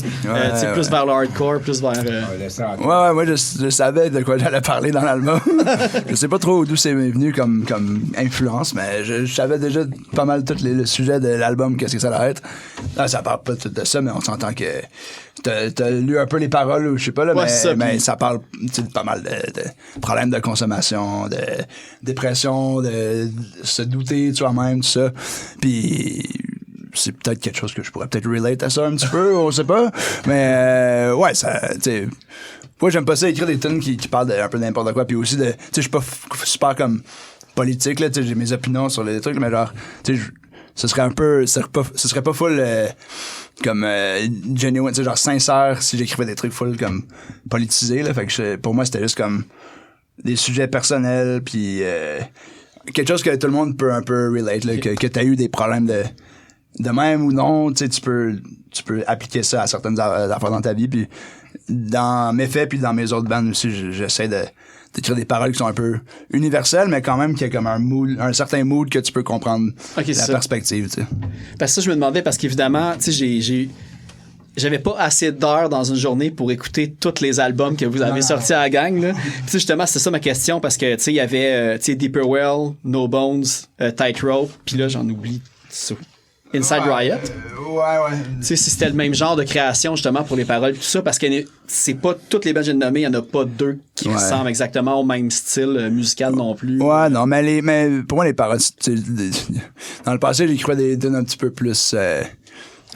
plus vers le hardcore, plus vers... Ouais, moi, je savais de quoi j'allais parler dans l'album. Je sais pas trop d'où c'est venu comme influence, mais je savais déjà pas mal tout le sujet de l'album, qu'est-ce que ça allait être. Là, ça parle pas tout de ça, mais on s'entend que t'as lu un peu les paroles, je sais pas, là, mais ça parle pas mal de problèmes de consommation, de dépression, de se douter de soi-même, tout ça. Puis c'est peut-être quelque chose que je pourrais peut-être relate à ça un petit peu, on sait pas. Mais ouais, ça, tu sais... Moi, j'aime pas ça écrire des tunes qui parlent un peu de n'importe quoi, puis aussi de... Tu sais, je suis pas super comme politique, là, tu sais, j'ai mes opinions sur les trucs, mais genre, tu sais, ce serait un peu... Ce serait pas full... comme genuine, tu sais, genre sincère si j'écrivais des trucs full comme politisés, là. Fait que pour moi, c'était juste comme des sujets personnels, puis quelque chose que tout le monde peut un peu relate, là, que t'as eu des problèmes de même ou non, tu sais, tu peux appliquer ça à certaines affaires dans ta vie, puis dans mes faits puis dans mes autres bandes aussi, j'essaie d'écrire des paroles qui sont un peu universelles, mais quand même qu'il y a comme un certain mood que tu peux comprendre la perspective, tu sais. Parce que ça, je me demandais, parce qu'évidemment, tu sais, j'avais pas assez d'heures dans une journée pour écouter tous les albums que vous avez sortis à la gang, là. Tu sais, justement, c'est ça ma question, parce que, tu sais, il y avait, tu sais, Deeper Well, No Bones, Tightrope, puis là, j'en oublie ça. Inside Riot. Ouais. Tu sais, si c'était le même genre de création, justement, pour les paroles et tout ça, parce que c'est pas toutes les bandes que j'ai nommées, il y en a pas deux qui ressemblent exactement au même style musical non plus. Ouais, non, mais pour moi, les paroles, dans le passé, j'écrivais des tunes un petit peu plus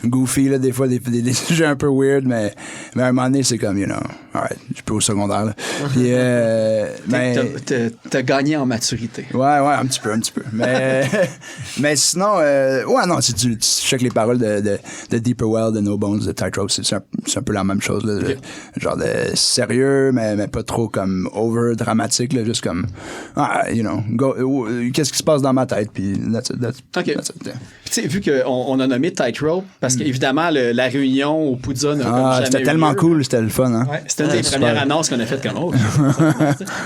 goofy, là, des fois, des sujets un peu weird, mais à un moment donné, c'est comme, alright, je suis plus au secondaire, là. Puis, t'as gagné en maturité. Ouais, un petit peu. Mais sinon, non, si tu checkes les paroles de Deeper Well, de No Bones, de Tightrope, c'est un peu la même chose, là. Okay. Genre de sérieux, mais pas trop comme over dramatique, là, juste comme, qu'est-ce qui se passe dans ma tête, puis that's it. Okay. That's it. Tu sais, vu qu'on a nommé Tightrope, parce qu'évidemment, la réunion au Poudza n'a jamais c'était tellement cool, c'était le fun, hein? Ouais, c'était une des premières annonces qu'on a faites comme autre.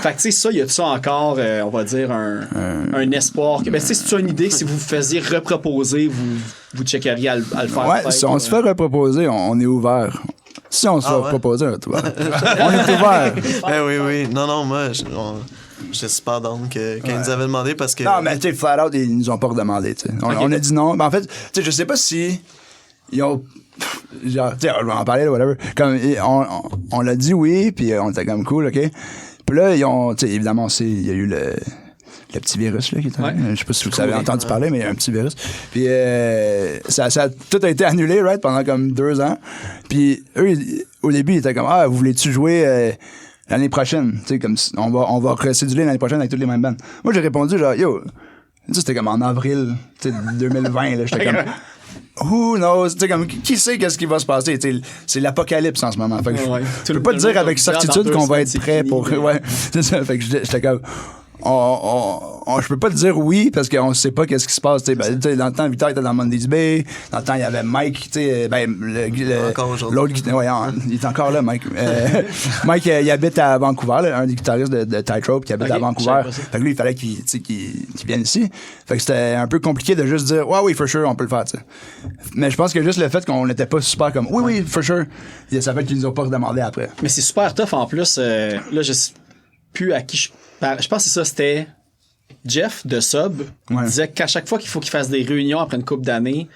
Fait que, tu sais, ça, y a ça encore, on va dire, un espoir. Ben, tu sais, c'est une idée que si vous faisiez reproposer, vous checkeriez à le faire. Ouais, si on se fait reproposer, on est ouvert. Si on se fait reproposer, on est ouvert. On est ouvert. Oui. Non, moi, j'étais super down quand ils nous avaient demandé parce que... Non, mais tu sais, flat out, ils nous ont pas redemandé, tu sais. On a dit non. Mais en fait, tu sais, je sais pas si ils ont... Genre, tu sais, on va en parler, whatever. Comme, on l'a dit oui, puis on était comme cool, OK? Puis là, ils ont... Tu sais, évidemment, il y a eu le petit virus, là, qui est arrivé. Je sais pas si vous avez entendu parler, mais il y a un petit virus. Puis tout a été annulé, right, pendant comme 2 ans. Puis eux, au début, ils étaient comme, vous voulez-tu jouer... l'année prochaine, tu sais, comme on va recéduler l'année prochaine avec toutes les mêmes bandes. Moi, j'ai répondu genre, yo, c'était comme en avril, tu sais, 2020, là, j'étais comme, who knows, tu sais, comme, qui sait qu'est-ce qui va se passer, tu sais, c'est l'apocalypse en ce moment. Fait que je peux pas te dire avec certitude qu'on va être prêt pour, c'est ça, fait que j'étais comme, je peux pas te dire oui parce qu'on sait pas qu'est-ce qui se passe. Dans le temps, Victor était dans Mondays Bay. Dans le temps, il y avait Mike, l'autre il est encore là, Mike. Mike, il habite à Vancouver, là, un des guitaristes de Tightrope qui habite à Vancouver. Fait que lui, il fallait qu'il vienne ici. Fait que c'était un peu compliqué de juste dire oui, for sure, on peut le faire. T'sais. Mais je pense que juste le fait qu'on n'était pas super comme oui, for sure, ça fait qu'ils nous ont pas redemandé après. Mais c'est super tough en plus. Là, je sais plus à qui je pense que c'est ça, c'était Jeff de Sub. Il disait qu'à chaque fois qu'il faut qu'il fasse des réunions après une couple d'années,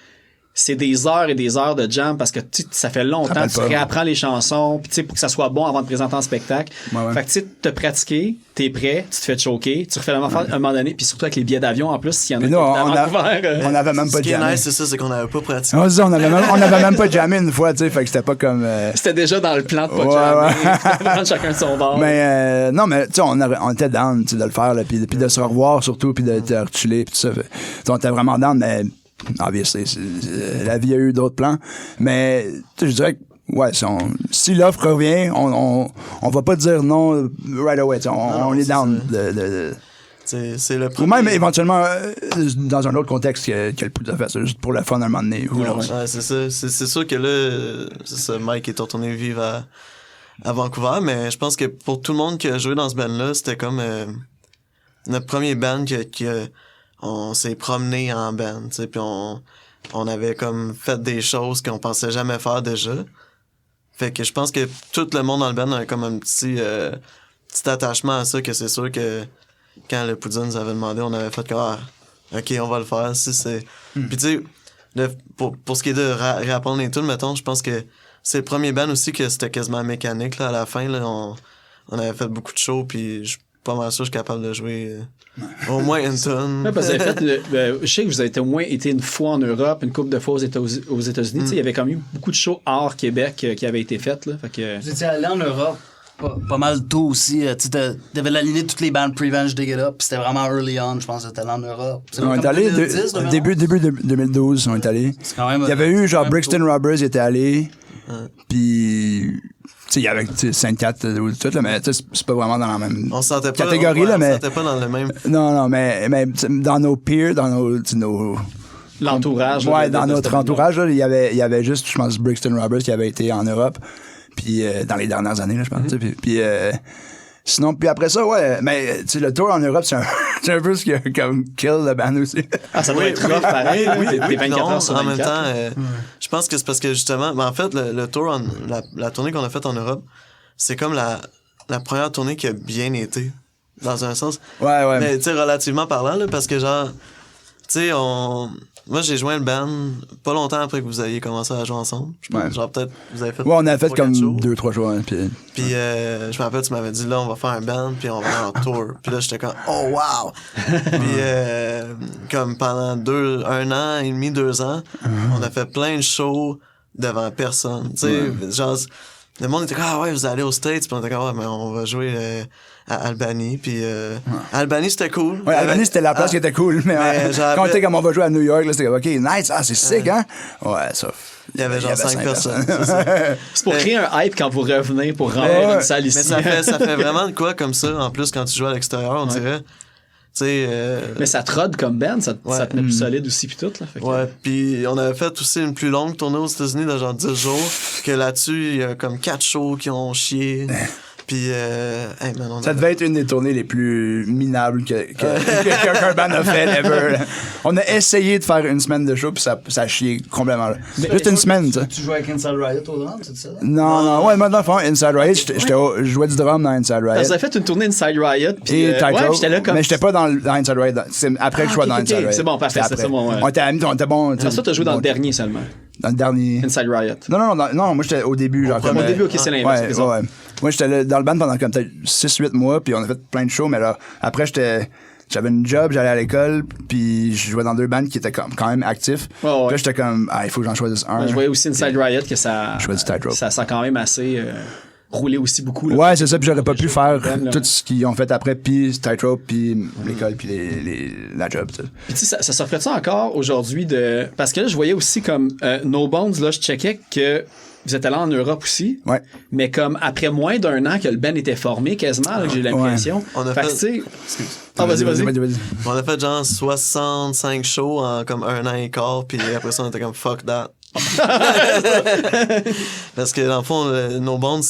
c'est des heures et des heures de jam parce que ça fait longtemps que tu réapprends les chansons puis pour que ça soit bon avant de présenter en spectacle. Fait que tu sais, t'as pratiqué, t'es prêt, tu te fais choquer, tu refais la même affaire à un moment donné, puis surtout avec les billets d'avion en plus, s'il y en a qui on avait même pas jammé. C'est ça, c'est qu'on avait pas pratiqué. On avait même pas jammé une fois, tu sais, fait que c'était pas comme... C'était déjà dans le plan de pas jammer, chacun de son bord. Mais non, mais tu sais, on était down de le faire, puis de se revoir surtout, puis de reculer, puis tout ça. On était vraiment down, mais... Obviously, la vie a eu d'autres plans, mais je dirais que si l'offre revient, on va pas dire non right away. On est down. C'est le ou même éventuellement dans un autre contexte que le Poudza fait, juste pour le fun un moment donné. C'est ça. C'est sûr que là, Mike est retourné vivre à Vancouver, mais je pense que pour tout le monde qui a joué dans ce band-là, c'était comme notre premier band qui on s'est promené en band, tu sais, puis on avait comme fait des choses qu'on pensait jamais faire déjà. Fait que je pense que tout le monde dans le band a comme un petit attachement à ça, que c'est sûr que quand le Poudin nous avait demandé, on avait fait que ok, on va le faire. Si c'est... Puis tu sais, pour ce qui est de réapprendre les tunes, mettons, je pense que c'est le premier band aussi que c'était quasiment mécanique, là, à la fin, là, on avait fait beaucoup de shows, puis je suis pas mal sûr que je suis capable de jouer au moins une tune. Ouais, parce que vous avez fait je sais que vous avez au moins été une fois en Europe, une couple de fois aux États-Unis. Il y avait quand même eu beaucoup de shows hors Québec qui avaient été faites. Là, fait que... Vous étiez allé en Europe pas mal tôt aussi. Tu avais aligné toutes les bandes Prevenge, Dig It Up, puis c'était vraiment early on, je pense, que t'es allé en Europe. On est allé début 2012, on est allé. Il y avait eu genre Brixton Robbers, il était allé. Puis il y avait Sainte-Cat ou tout, là, mais c'est pas vraiment dans la même catégorie. Là, mais on sentait pas dans le même... Non, mais dans nos peers, dans nos l'entourage. Ouais, dans notre entourage, il y avait juste, je pense, Brixton Robbers qui avait été en Europe. Puis dans les dernières années, là, je pense. Puis sinon, puis après ça, ouais, mais tu sais, le tour en Europe, c'est un peu ce qui a comme kill le band aussi. Ah, ça doit être rough, pareil. T'es 24 heures sur 24. En même temps, je pense que c'est parce que justement, en fait, le tour, la tournée qu'on a faite en Europe, c'est comme la première tournée qui a bien été, dans un sens. Ouais. Mais tu sais, relativement parlant, là, parce que genre, tu sais, moi, j'ai joint le band pas longtemps après que vous ayez commencé à jouer ensemble. Je pense, genre, peut-être, vous avez fait... Ouais, on a fait comme 2-3 jours. Hein, puis je me rappelle, tu m'avais dit, là, on va faire un band, puis on va en tour. Puis là, j'étais comme, oh, wow! Puis, comme pendant 1 an et demi, 2 ans, on a fait plein de shows devant personne. Tu sais, genre, le monde était comme, ah ouais, vous allez aux States, puis on était comme, ouais, mais on va jouer à Albany, puis Albany, c'était cool. Ouais, Albany, c'était la place qui était cool, mais quand on était comme on va jouer à New York, là, c'était comme, ok, nice, c'est sick, hein? Ouais, ça... Il y avait genre 5 personnes. C'est pour créer un hype quand vous revenez pour remplir une salle ici. Mais ça fait vraiment de quoi comme ça, en plus, quand tu joues à l'extérieur, on dirait... Mais ça te rode comme band, ça te met plus solide aussi pis tout là. Fait que... Ouais, puis on avait fait aussi une plus longue tournée aux États-Unis de genre 10 jours, que là-dessus il y a comme 4 shows qui ont chié. Puis ça devait être une des tournées les plus minables qu'un band a fait ever. On a essayé de faire une semaine de show puis ça a chié complètement. Juste une semaine, ça. Tu jouais avec Inside Riot au drum, c'est ça? Non, ouais, moi dans le fond, Inside Riot, je jouais du drum dans Inside Riot. Vous avez fait une tournée Inside Riot puis j'étais là comme... Mais j'étais pas dans Inside Riot, c'est après que je sois dans Inside Riot. C'est bon, parfait, c'est bon. On était bon. Ça t'as joué dans le dernier seulement. Dans le dernier. Inside Riot. Non, moi j'étais au début. Genre, au début, ok, c'est l'inverse. Ouais. Moi j'étais là, dans le band pendant comme peut-être 6-8 mois, puis on a fait plein de shows, mais là, après j'avais une job, j'allais à l'école, puis je jouais dans 2 bands qui étaient quand même actifs. Puis là j'étais comme, il faut que j'en choisisse un. Je voyais aussi Inside Riot que ça a quand même assez roulé aussi beaucoup. Là, ouais, c'est ça, puis j'aurais pas pu faire tout ce qu'ils ont fait après, puis Tightrope, puis l'école, puis la job. Puis tu sais, ça s'offre-tu encore aujourd'hui de... Parce que là, je voyais aussi comme No Bones, là, je checkais que vous êtes allé en Europe aussi. Ouais. Mais comme après moins d'1 an que le band était formé quasiment, là, j'ai l'impression. Ouais. On a fait... Vas-y. On a fait genre 65 shows en comme 1 an et quart, puis après ça, on était comme fuck that. Parce que dans le fond, No Bones,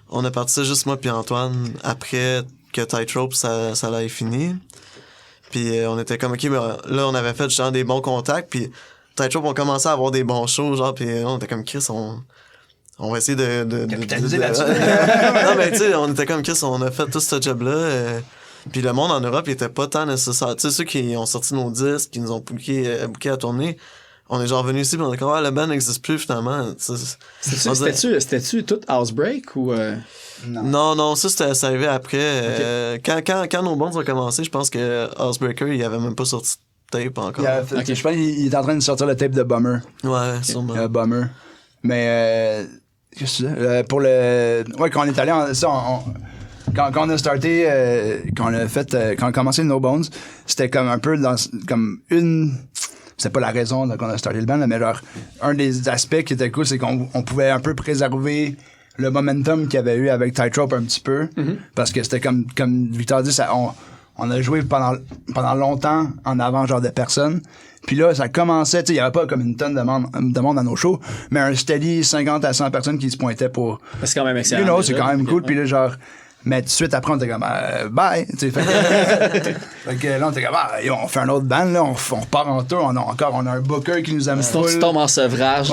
on a parti ça juste moi puis Antoine après que Tightrope ça l'ait fini. Puis on était comme ok, mais là on avait fait genre des bons contacts, puis Tightrope on commençait à avoir des bons shows, genre, puis on était comme Chris, on va essayer de capitaliser là-dessus. Non mais tu sais, on était comme Chris, on a fait tout ce job là. Puis le monde en Europe, il était pas tant nécessaire. Tu sais, ceux qui ont sorti nos disques, qui nous ont booké à tourner, on est genre venu ici, puis on est comme, le band n'existe plus finalement. C'était-tu tout Housebreak ou. Non, ça c'est arrivé après. Okay. Quand nos bands ont commencé, je pense que Housebreaker, il avait même pas sorti de tape encore. Je pense qu'il est en train de sortir le tape de Bummer. Ouais, sûrement. Bummer. Mais, qu'est-ce que c'est? Pour le. Ouais, quand on est allé quand on a starté, quand on a commencé No Bones, c'était comme un peu comme une. C'est pas la raison qu'on a starté le band, mais genre, un des aspects qui était cool, c'est qu'on pouvait un peu préserver le momentum qu'il y avait eu avec Tightrope un petit peu. Parce que c'était comme Victor dit, on a joué pendant longtemps en avant genre de personnes. Puis là, ça commençait, tu sais, il y avait pas comme une tonne de monde dans nos shows, mais un steady 50 à 100 personnes qui se pointaient pour... C'est quand même excellent. C'est quand même cool. Puis là, genre, Mais tout de suite après, on était comme, bye. Fait que là, on était comme, on fait un autre band, là, on repart en tour. On a un booker qui nous aime full. Tu tombes en sevrage.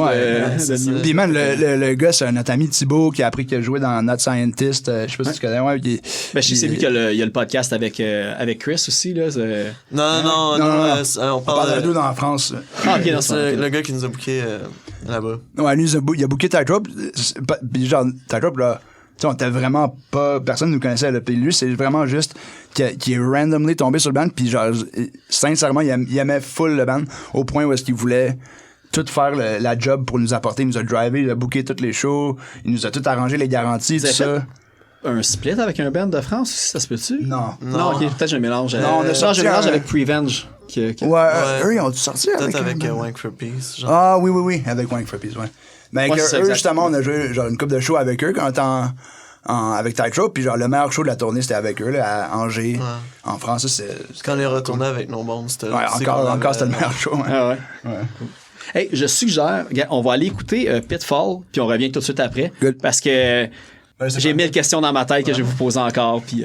Puis man, le gars, c'est notre ami Thibaut qui a appris qu'il a joué dans Not Scientist. Je sais pas si tu connais. Ouais, je sais c'est lui qui a le podcast avec Chris aussi. Là, non, on parle de nous dans la France. Ok, c'est le gars qui nous a booké là-bas. Ouais, lui, il a booké Tightrope. Puis genre, Tightrope, là, tu sais, on était vraiment pas... Personne nous connaissait, là. Puis lui, c'est vraiment juste qu'il est randomly tombé sur le band. Puis genre, sincèrement, il aimait full le band au point où est-ce qu'il voulait tout faire la job pour nous apporter. Il nous a drivé, il a booké tous les shows, il nous a tout arrangé, les garanties, tout ça. Un split avec un band de France aussi, ça se peut-tu? Non, ok, peut-être je mélange. Non, on a sorti un mélange avec Prevenge. Ouais, eux, ils ont dû sortir peut-être avec Wank for Peace. Genre. Ah oui, avec Wank for Peace, ouais. Mais avec eux, justement, on a joué genre une couple de shows avec eux quand on était avec Tightrope, puis genre le meilleur show de la tournée, c'était avec eux, là, à Angers, en France. C'est quand on est retourné avec nos bombes, c'était... Ouais, encore c'était le meilleur show. Ouais. Ah ouais. Hey, je suggère, on va aller écouter Pitfall, puis on revient tout de suite après. Good. Parce que j'ai 1000 questions dans ma tête que je vais vous poser encore, puis...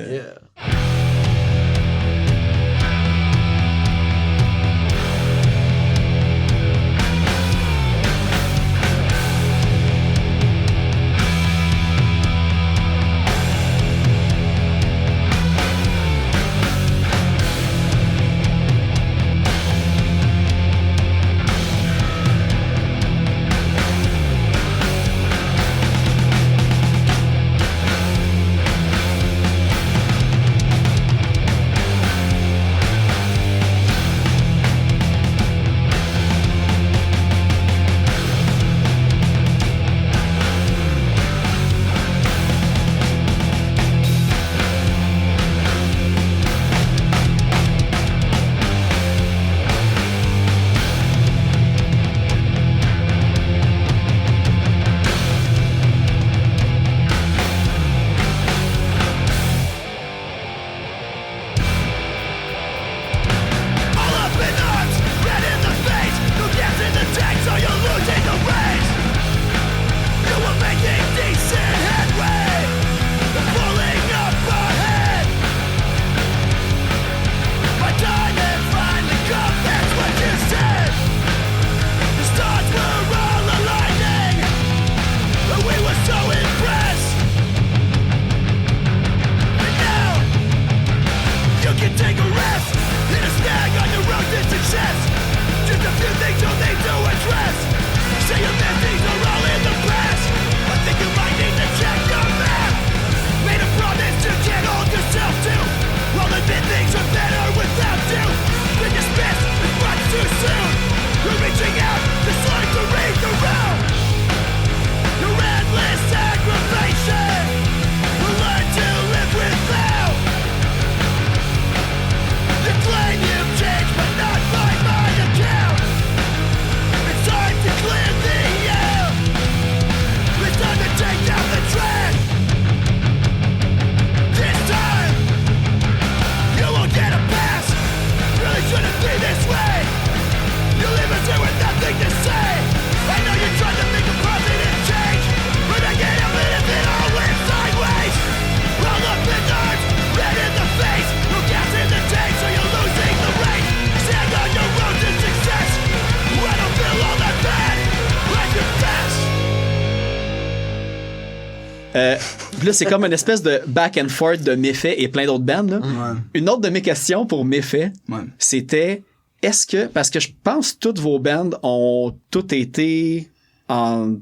Là, c'est comme une espèce de back and forth de Méfait et plein d'autres bands. Là. Ouais. Une autre de mes questions pour Méfait, c'était est-ce que, parce que je pense que toutes vos bands ont toutes été en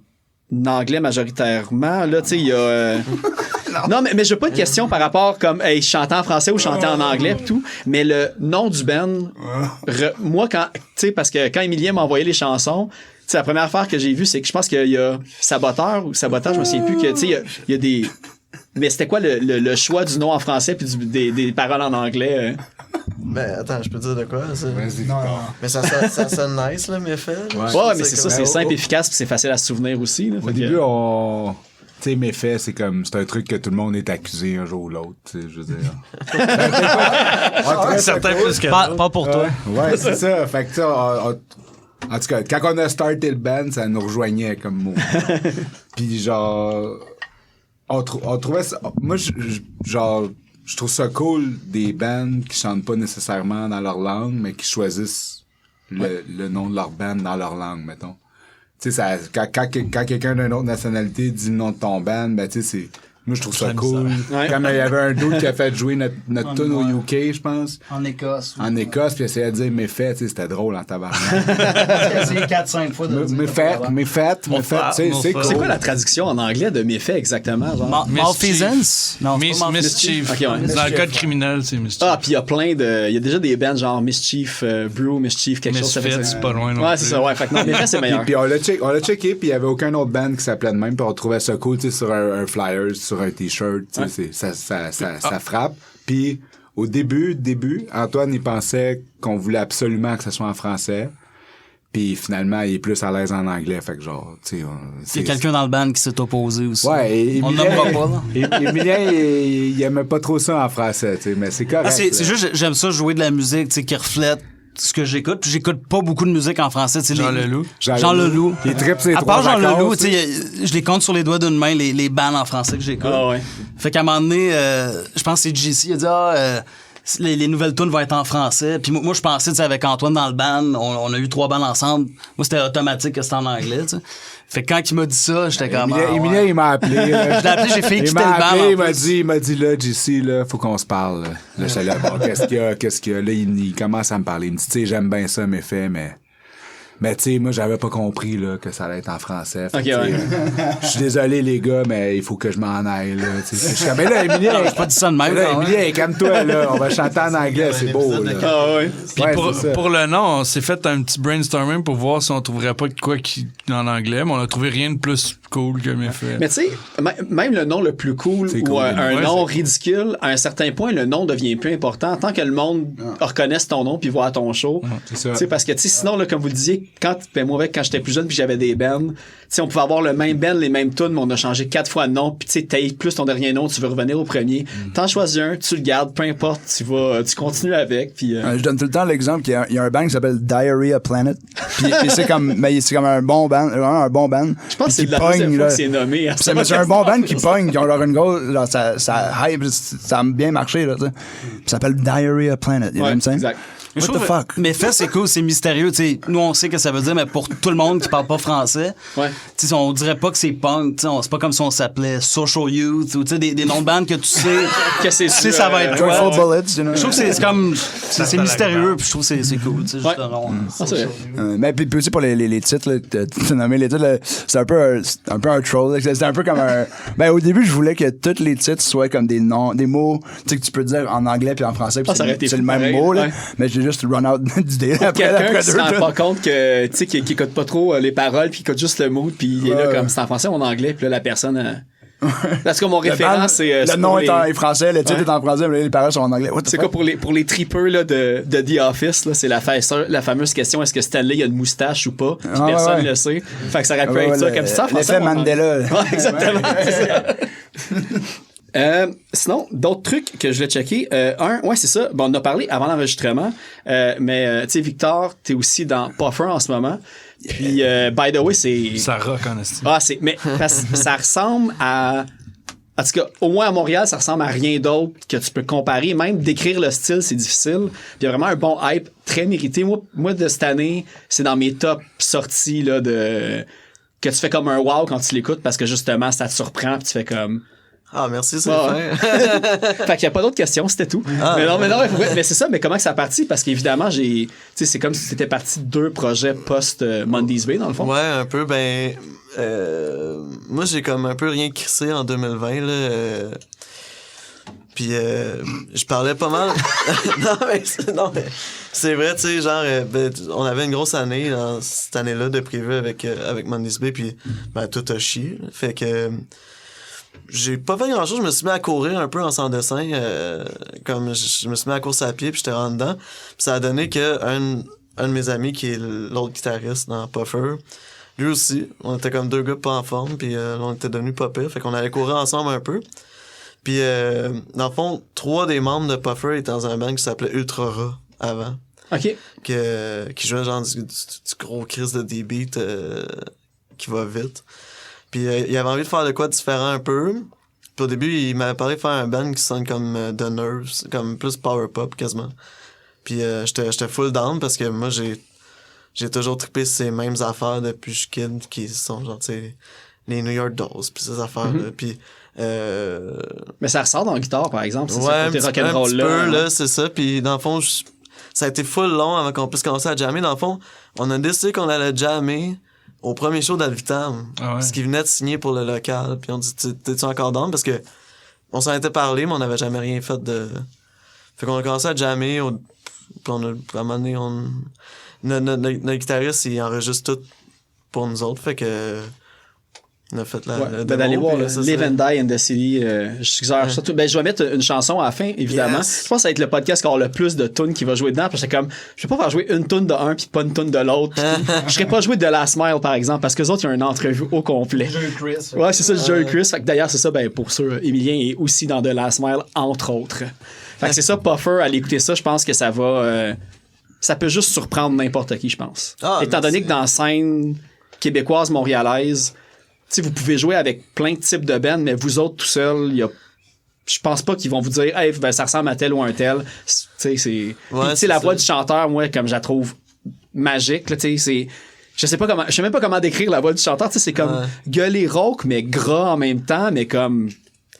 anglais majoritairement. Là, tu sais, il y a... non, mais je veux pas de question par rapport comme je chantais en français ou chantais en anglais et tout, mais le nom du band, moi, quand, tu sais, parce que quand Emilien m'a envoyé les chansons, tu sais, la première affaire que j'ai vue, c'est que je pense qu'il y a Saboteur ou Sabotage, je me souviens plus, que, tu sais, il y a des... Mais c'était quoi le choix du nom en français puis des paroles en anglais? Ben, attends, je peux dire de quoi? Non. Mais ça sonne nice, là, Méfait. Ouais, mais c'est ça, c'est simple, efficace puis c'est facile à se souvenir aussi. Là, au début, tu sais, Méfait, c'est comme, c'est un truc que tout le monde est accusé un jour ou l'autre, tu sais, je veux dire. Certains plus que pas pour toi. Ouais, c'est ça. Fait que ça, en tout cas, quand on a starté le band, ça nous rejoignait comme mot. Puis genre, On trouvait ça... Moi, je trouve ça cool des bands qui chantent pas nécessairement dans leur langue, mais qui choisissent le nom de leur band dans leur langue, mettons. Tu sais, quand quelqu'un d'une autre nationalité dit le nom de ton band, ben tu sais, c'est... Moi, je trouve ça cool. Comme il y avait un dude qui a fait jouer notre tune au UK, je pense. En Écosse. En Écosse, puis il essayait de dire mes faits, tu sais, c'était drôle en tabarnak. J'ai essayé 4-5 fois de dire. Mes faits, tu sais, c'est cool. C'est quoi la traduction en anglais de méfait exactement? Malfeasance? Non, Mischief. Okay, ouais. Dans le code criminel, c'est Mischief. Ah, puis il y a plein de... Il y a déjà des bands genre Mischief, Brew, Mischief, quelque chose. Misfits, c'est pas loin non Ouais, plus. c'est ça, ouais. Fait que non, méfait, c'est meilleur. Puis on l'a checké, puis il y avait aucun autre band qui s'appelait de même, puis on trouvait ça cool, tu sais, sur un flyer, sur un t-shirt, tu sais, ça frappe. Puis au début, Antoine, il pensait qu'on voulait absolument que ce soit en français. Puis finalement, il est plus à l'aise en anglais, fait que genre, tu sais... Il y a quelqu'un dans le band qui s'est opposé aussi. Ouais, et on ne nommera pas, là. Emilien, il aimait pas trop ça en français, tu sais, mais c'est correct. C'est juste, j'aime ça jouer de la musique, tu sais, qui reflète ce que j'écoute. Puis j'écoute pas beaucoup de musique en français, tu sais. Jean Leloup. Jean Leloup. Il tripe ses à part trois Jean accords, Leloup, tu sais, je les compte sur les doigts d'une main, les bands en français que j'écoute. Ah ouais. Fait qu'à un moment donné, je pense que c'est JC, il a dit, les nouvelles tunes vont être en français. Puis moi, je pensais, tu sais, avec Antoine dans le band, on a eu 3 bands ensemble. Moi, c'était automatique que c'était en anglais, tu sais. Fait que quand il m'a dit ça, j'étais comme... Emilien, il m'a appelé. Je l'ai appelé, j'ai fait quitter le band. Il m'a dit, là, JC, là, faut qu'on se parle. Là, j'étais là, bon, qu'est-ce qu'il y a? Là, il commence à me parler. Il me dit, tu sais, j'aime bien ça, mes faits, mais tu sais, moi, j'avais pas compris là, que ça allait être en français. Fait, ouais. Je suis désolé, les gars, mais il faut que je m'en aille. Là, je suis comme, mais là, Emilien, j'ai pas dit ça de même. Là, Emilien, calme-toi, là, on va chanter en anglais, c'est beau. Là. Ah ouais. Puis pour le nom, on s'est fait un petit brainstorming pour voir si on trouverait pas de quoi en anglais, mais on a trouvé rien de plus cool que Méfait. Mais tu sais, même le nom le plus cool ou cool, un nom ridicule, à un certain point, le nom devient plus important tant que le monde reconnaisse ton nom puis voit ton show. C'est ça. Tu sais, parce que tu sais, sinon, là, comme vous le disiez, moi, quand j'étais plus jeune puis j'avais des bands, tu sais, on pouvait avoir le même band, les mêmes tunes, mais on a changé 4 fois de nom, puis tu sais, t'as plus ton dernier nom, tu veux revenir au premier. T'en choisis un, tu le gardes, peu importe, tu continues avec, puis... Je donne tout le temps l'exemple qu'il y a un band qui s'appelle Diarrhea Planet, puis c'est comme un bon band, vraiment un bon band. Je pense que c'est la deuxième fois que c'est nommé. C'est un bon band qui pogne, qui ont leur une goal, genre, ça hype, ça a bien marché, là, tu sais. Puis ça s'appelle Diarrhea Planet, you know what I'm saying? Exact. What the fuck? Mais fait, c'est cool, c'est mystérieux. T'sais, nous, on sait que ça veut dire, mais pour tout le monde qui parle pas français, t'sais, on dirait pas que c'est punk. C'est pas comme si on s'appelait Social Youth ou des noms de bandes que tu sais que c'est ça va être Joyful Bullets, you know? Je trouve que c'est comme c'est mystérieux, puis je trouve que c'est cool. Juste un nom. Mais puis aussi pour les titres, là, t'as nommé les titres, là, c'est un peu un troll. C'est un peu comme un. Ben au début, je voulais que tous les titres soient comme des noms, des mots, tu sais que tu peux dire en anglais puis en français, puis c'est le même mot là. Mais j'ai juste run out d'idées après quelqu'un qui se rend deux. pas compte que tu sais qui écoute pas trop les paroles puis qui écoute juste le mood puis il est là comme c'est en français ou en anglais puis là la personne parce que mon référent c'est le nom est en français, le titre est en français, mais les paroles sont en anglais. C'est quoi pour les tripeux là de The Office là, c'est la fameuse question, est-ce que Stanley a une moustache ou pas? Puis personne le sait. Fait que ça aurait pu être ça comme ça en français. L'effet Mandela. Exactement. Sinon, d'autres trucs que je vais checker. C'est ça. Bon, on en a parlé avant l'enregistrement, mais tu sais, Victor, t'es aussi dans Puffer en ce moment. Puis, by the way, c'est... Ça rock, en estime. Mais ça ressemble à... En tout cas, au moins à Montréal, ça ressemble à rien d'autre que tu peux comparer. Même décrire le style, c'est difficile. Puis il y a vraiment un bon hype, très mérité. Moi de cette année, c'est dans mes top sorties là, que tu fais comme un wow quand tu l'écoutes parce que justement, ça te surprend puis tu fais comme... Ah, merci, c'est fin. Fait qu'il n'y a pas d'autres questions, c'était tout. Mais c'est ça, mais comment que ça a parti? Parce qu'évidemment, c'est comme si c'était parti de 2 projets post-Monday's Bay, dans le fond. Ouais, un peu, moi, j'ai comme un peu rien crissé en 2020, là. Puis, je parlais pas mal. non, mais c'est vrai, tu sais, genre, on avait une grosse année, cette année-là, de prévu avec Monday's Bay, puis, tout a chié. Fait que, j'ai pas fait grand-chose. Je me suis mis à courir un peu en sans dessin. Comme je me suis mis à course à pied, puis j'étais rentré dedans. Puis ça a donné que un de mes amis, qui est l'autre guitariste dans Puffer, lui aussi, on était comme 2 gars pas en forme, puis on était devenus pas pire. Fait qu'on allait courir ensemble un peu. Puis, dans le fond, 3 des membres de Puffer étaient dans un band qui s'appelait Ultra Ra avant. OK. Qui jouait genre du gros crise de D-beat qui va vite. Puis il avait envie de faire de quoi différent un peu. Puis au début, il m'avait parlé de faire un band qui sonne comme The Nerves, comme plus power pop quasiment. Puis j'étais full down parce que moi, j'ai toujours trippé ces mêmes affaires depuis que je suis kid, qui sont genre, tu sais, les New York Dolls, puis ces affaires-là. Puis... Mais ça ressort dans la guitare, par exemple. C'est ouais, ça, côté rock'n'roll là. Un petit peu, là, c'est ça. Puis dans le fond, ça a été full long avant qu'on puisse commencer à jammer. Dans le fond, on a décidé qu'on allait jammer au premier show d'Alvitam. Parce qu'il venait de signer pour le local. Puis on dit, t'es-tu encore down? Parce que on s'en était parlé, mais on n'avait jamais rien fait de... Fait qu'on a commencé à jammer. Puis on a, à un moment donné, notre guitariste, il enregistre tout pour nous autres. Fait que... On a fait d'aller voir Live and Die in the City. Je suggère surtout. Ben, je vais mettre une chanson à la fin, évidemment. Yes. Je pense que ça va être le podcast qui aura le plus de tunes qui va jouer dedans. Parce que comme, je vais pas faire jouer une tune de un puis pas une tune de l'autre. Je serais pas jouer de Last Mile, par exemple, parce que les autres, il y a une entrevue au complet. Jerry Chris. Ouais, c'est ça, Jerry Chris. Fait que d'ailleurs, c'est ça, ben, pour sûr, Emilien est aussi dans The Last Mile, entre autres. Fait que c'est ça, Puffer, aller écouter ça, je pense que ça va. Ça peut juste surprendre n'importe qui, je pense. Étant donné que dans la scène québécoise, montréalaise, t'sais, vous pouvez jouer avec plein de types de bands, mais vous autres tout seul, je pense pas qu'ils vont vous dire hey, ben, ça ressemble à tel ou un tel. C'est la voix du chanteur, moi, comme je la trouve magique. Là, c'est, je sais même pas comment décrire la voix du chanteur. C'est comme gueuler rauque, mais gras en même temps, mais comme...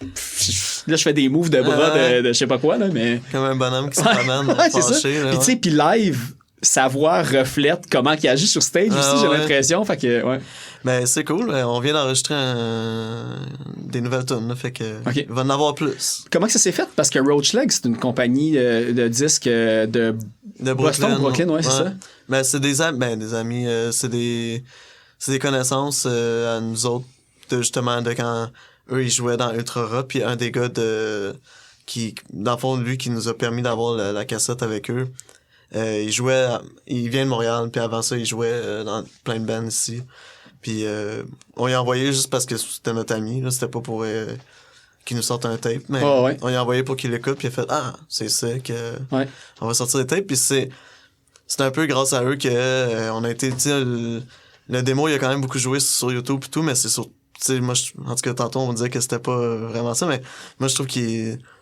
Là, je fais des moves de bras de je sais pas quoi, là, mais... Comme un bonhomme qui se promène fâché. Puis tu sais, puis live... sa voix reflète comment il agit sur stage aussi, j'ai l'impression. Fait que, ouais. Ben, c'est cool. On vient d'enregistrer des nouvelles tunes, fait que il va en avoir plus. Comment que ça s'est fait? Parce que Roachleg, c'est une compagnie de disques de Boston, Brooklyn, ouais, c'est ça? Ben, c'est des amis, c'est des connaissances à nous autres, justement, de quand eux, ils jouaient dans Ultra Rock, puis un des gars qui, dans le fond, lui, qui nous a permis d'avoir la cassette avec eux. Il vient de Montréal, puis avant ça, il jouait dans plein de bands ici. Puis on lui a envoyé juste parce que c'était notre ami, là, c'était pas pour qu'il nous sorte un tape, mais on lui a envoyé pour qu'il l'écoute, puis il a fait c'est ça que on va sortir des tapes, puis c'est un peu grâce à eux que on a été, tu sais, le démo il a quand même beaucoup joué sur YouTube et tout, mais c'est sur, tu sais, moi en tout cas tantôt on me disait que c'était pas vraiment ça, mais moi je trouve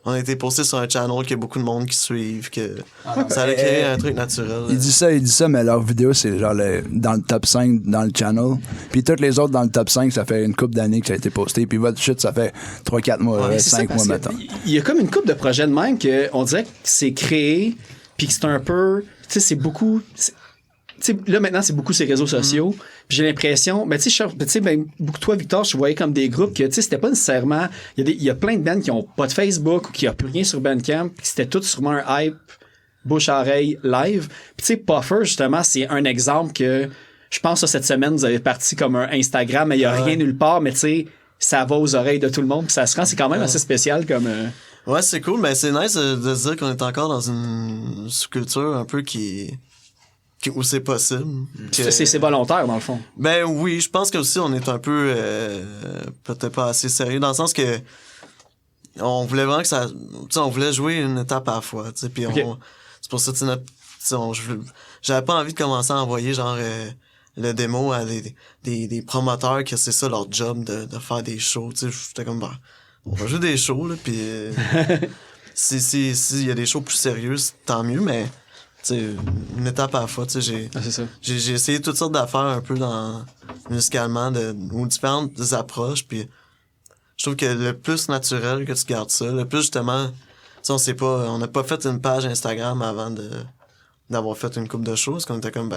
on a été posté sur un channel qu'il y a beaucoup de monde qui suivent, que ça allait créer un truc naturel. Il dit ça, mais leur vidéo, c'est genre dans le top 5 dans le channel. Puis toutes les autres dans le top 5, ça fait une couple d'années que ça a été posté. Puis votre shit, ça fait 3-4 mois, 5 mois maintenant. Il y a comme une couple de projets de même qu'on dirait que c'est créé, puis que c'est un peu... Tu sais, c'est beaucoup... T'sais, là, maintenant, c'est beaucoup ces réseaux sociaux. Puis j'ai l'impression... Ben, tu sais, beaucoup toi, Victor, je voyais comme des groupes que, tu sais, c'était pas nécessairement... Il y a plein de bands qui ont pas de Facebook ou qui ont plus rien sur Bandcamp, puis c'était tout sûrement un hype bouche-oreille live. Puis tu sais, Puffer, justement, c'est un exemple que... Je pense que cette semaine, vous avez parti comme un Instagram, mais il y a rien nulle part, mais tu sais, ça va aux oreilles de tout le monde, puis ça se rend... C'est quand même assez spécial comme... Ouais, c'est cool, mais c'est nice de se dire qu'on est encore dans une sous-culture un peu où c'est possible. C'est volontaire, dans le fond. Ben oui, je pense que aussi on est un peu peut-être pas assez sérieux, dans le sens que on voulait vraiment que ça... Tu sais, on voulait jouer une étape à la fois, tu sais, puis c'est pour ça que j'avais pas envie de commencer à envoyer genre le démo à des promoteurs que c'est ça leur job de faire des shows, tu sais, j'étais comme on va jouer des shows, là, puis si y a des shows plus sérieux, tant mieux, mais t'sais, une étape à la fois, tu sais, j'ai essayé toutes sortes d'affaires un peu musicalement, ou différentes approches, puis je trouve que le plus naturel que tu gardes ça, le plus justement, on n'a pas fait une page Instagram avant d'avoir fait une couple de choses, qu'on était comme,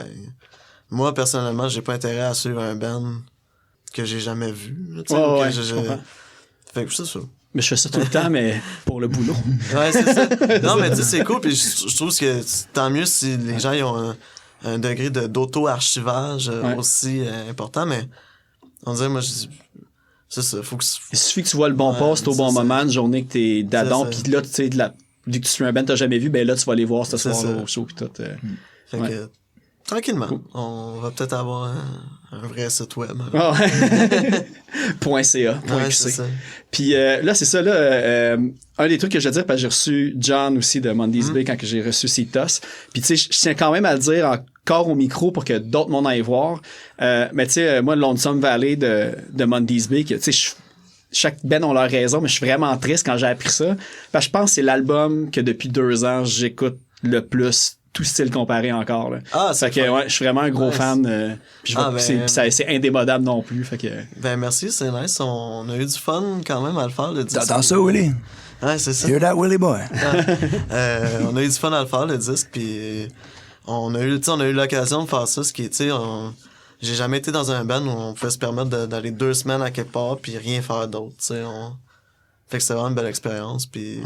moi, personnellement, j'ai pas intérêt à suivre un band que j'ai jamais vu, tu sais, fait que c'est ça. Mais je fais ça tout le temps, mais pour le boulot. Ouais, c'est ça. Non, mais tu sais, c'est cool. Puis je trouve que tant mieux si les gens ils ont un degré d'auto-archivage aussi important. Mais on dirait, moi, c'est ça. Il suffit que tu vois le bon post au bon moment, une journée que t'es d'adon. Puis là, tu sais, dès que tu suis un band que t'as jamais vu, ben là, tu vas aller voir ce soir-là au show. Puis tout. Fait que, tranquillement, on va peut-être avoir un vrai site web. .ca. Puis là, c'est ça, là, un des trucs que je veux dire, parce que j'ai reçu John aussi de Mondays Bay quand j'ai reçu Citos. Puis tu sais, je tiens quand même à le dire encore au micro pour que d'autres mondes aillent voir. Mais tu sais, moi, Lonesome Valley de Mondays Bay, tu sais, chaque band ont leur raison, mais je suis vraiment triste quand j'ai appris ça. Parce que je pense que c'est l'album que depuis 2 ans, j'écoute le plus, tout style comparé encore. Là. Ah, c'est fait que je suis vraiment un gros fan. Puis c'est indémodable non plus. Fait que... Ben merci, c'est nice. On a eu du fun quand même à le faire, le disque. T'entends ça, Willy? Ouais, c'est ça. Hear that, Willy boy? On a eu du fun à le faire, le disque, puis on a eu l'occasion de faire ça, ce qui est, tu sais, j'ai jamais été dans un band où on pouvait se permettre d'aller 2 semaines à quelque part puis rien faire d'autre, tu sais. Fait que c'était vraiment une belle expérience, puis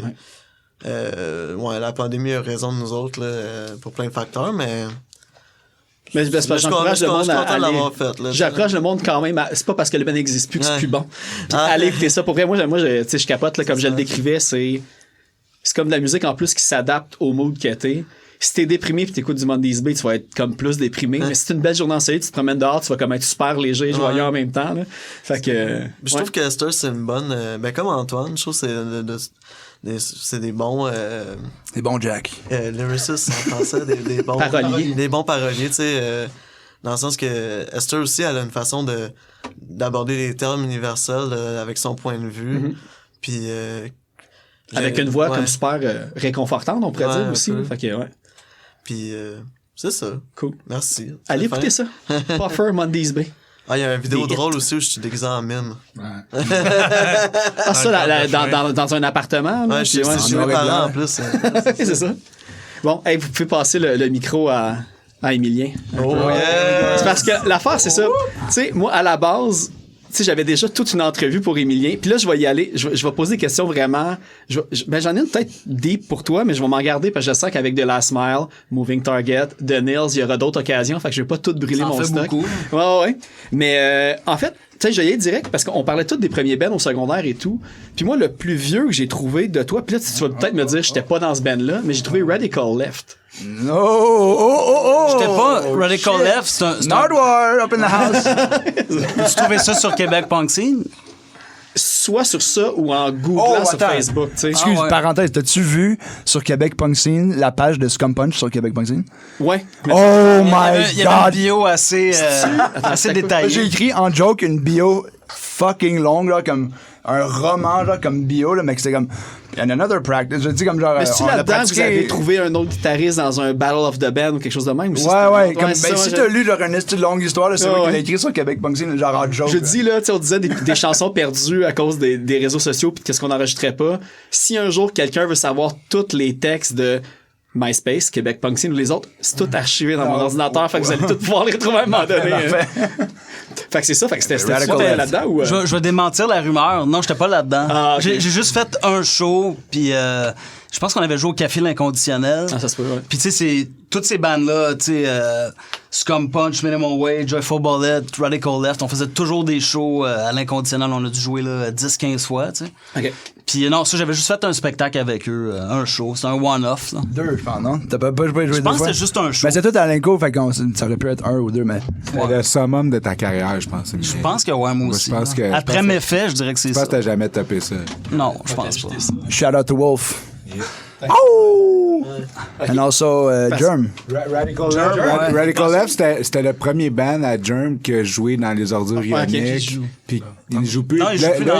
la pandémie a raison de nous autres là, pour plein de facteurs, mais j'encourage le monde à aller. J'encourage le monde quand même. C'est pas parce que le band n'existe plus que c'est plus bon. Puis allez écouter ça. Pour vrai, moi je capote là, comme je le décrivais, c'est comme de la musique en plus qui s'adapte au mood que t'es. Si t'es déprimé pis t'écoutes du Monday's Bay, tu vas être comme plus déprimé. Mais si c'est une belle journée ensoleillée, tu te promènes dehors, tu vas comme être super léger et joyeux en même temps. Là. Fait que. Je trouve que Esther, c'est une bonne. Comme Antoine, je trouve que c'est des bons. Des bons Jack. Lyricists en français, des bons. Paroliers. Des bons paroliers, tu sais. Dans le sens que Esther aussi, elle a une façon d'aborder les termes universels avec son point de vue. Mm-hmm. Puis. Avec une voix comme super réconfortante, on pourrait dire aussi. Fait que, Puis, c'est ça. Cool. Merci. Allez écouter ça. Puffer Monday's Bay. Ah, il y a une vidéo drôle aussi où je suis déguisé en mime. Ouais. Ça, dans un appartement. Ouais, je suis mes parents en plus. C'est ça. Bon, hey, vous pouvez passer le micro à Émilien. Oh, yeah! C'est parce que l'affaire, c'est ça. Tu sais, moi, à la base, j'avais déjà toute une entrevue pour Émilien. Puis là, je vais y aller. Je vais poser des questions vraiment... j'en ai une peut-être deep pour toi, mais je vais m'en garder parce que je sens qu'avec The Last Mile, Moving Target, The Nails, il y aura d'autres occasions. Fait que je vais pas tout brûler mon stock. Beaucoup. Ouais. Mais en fait, tu sais, je vais y aller direct parce qu'on parlait tous des premiers bands au secondaire et tout. Puis moi, le plus vieux que j'ai trouvé de toi, puis là, tu vas peut-être me dire, j'étais pas dans ce band-là, mais j'ai trouvé Radical Left. No! J'étais pas Radical Left, c'est un... Nardwar up in the house! Tu trouvais ça sur Québec Punk Scene? Soit sur ça ou en googlant sur Facebook, tu sais. Excuse, parenthèse, t'as-tu vu sur Québec Punk Scene la page de Scum Punch sur Québec Punk Scene? Ouais. Oh my God! Il y avait une bio assez détaillée. J'ai écrit en joke une bio fucking longue, là, comme un roman, genre, comme bio, là, mais que c'était comme... And another practice. Je dis comme genre. Mais c'est-tu là-dedans que vous avez trouvé un autre guitariste dans un Battle of the Band ou quelque chose de même? Ouais. Comme, si t'as lu genre une longue histoire, là, c'est vrai qu'il a écrit sur Québec Punk Scene, genre en joke. Je dis là, tu sais, on disait des chansons perdues à cause des réseaux sociaux pis qu'est-ce qu'on n'enregistrait pas. Si un jour quelqu'un veut savoir tous les textes de MySpace, Québec Punk Scene ou les autres, c'est tout archivé dans mon ordinateur, fait que vous allez tout pouvoir les retrouver à un moment donné. Fait que c'est ça, fait que c'était là-dedans ou... Je vais démentir la rumeur. Non, j'étais pas là-dedans. Ah, okay. J'ai juste fait un show, puis je pense qu'on avait joué au Café L'Inconditionnel. Ah, ça se peut, ouais. Puis tu sais, c'est toutes ces bandes-là, tu sais, Scum Punch, Minimum Wage, Joyful Bullet, Radical Left, on faisait toujours des shows à l'Inconditionnel. On a dû jouer là 10-15 fois, tu sais. OK. Puis non, ça, j'avais juste fait un spectacle avec eux, un show. C'est un one-off, là. 2, je pense, non? T'as pas joué 2 fois? Je pense que c'était juste un show. Mais c'est tout à l'Inco, fait que ça aurait pu être 1 ou 2, mais... C'est le summum de ta carrière, je pense. Je pense que ouais, moi aussi. Après mes faits, je dirais que c'est ça. Je pense que t'as jamais tapé ça. Non, je pense pas. Shout out to Wolf. Oh! And also Germ. Radical Left, c'était le premier band à Germ qui a joué dans les ordures ioniques. Puis il ne joue plus. Non,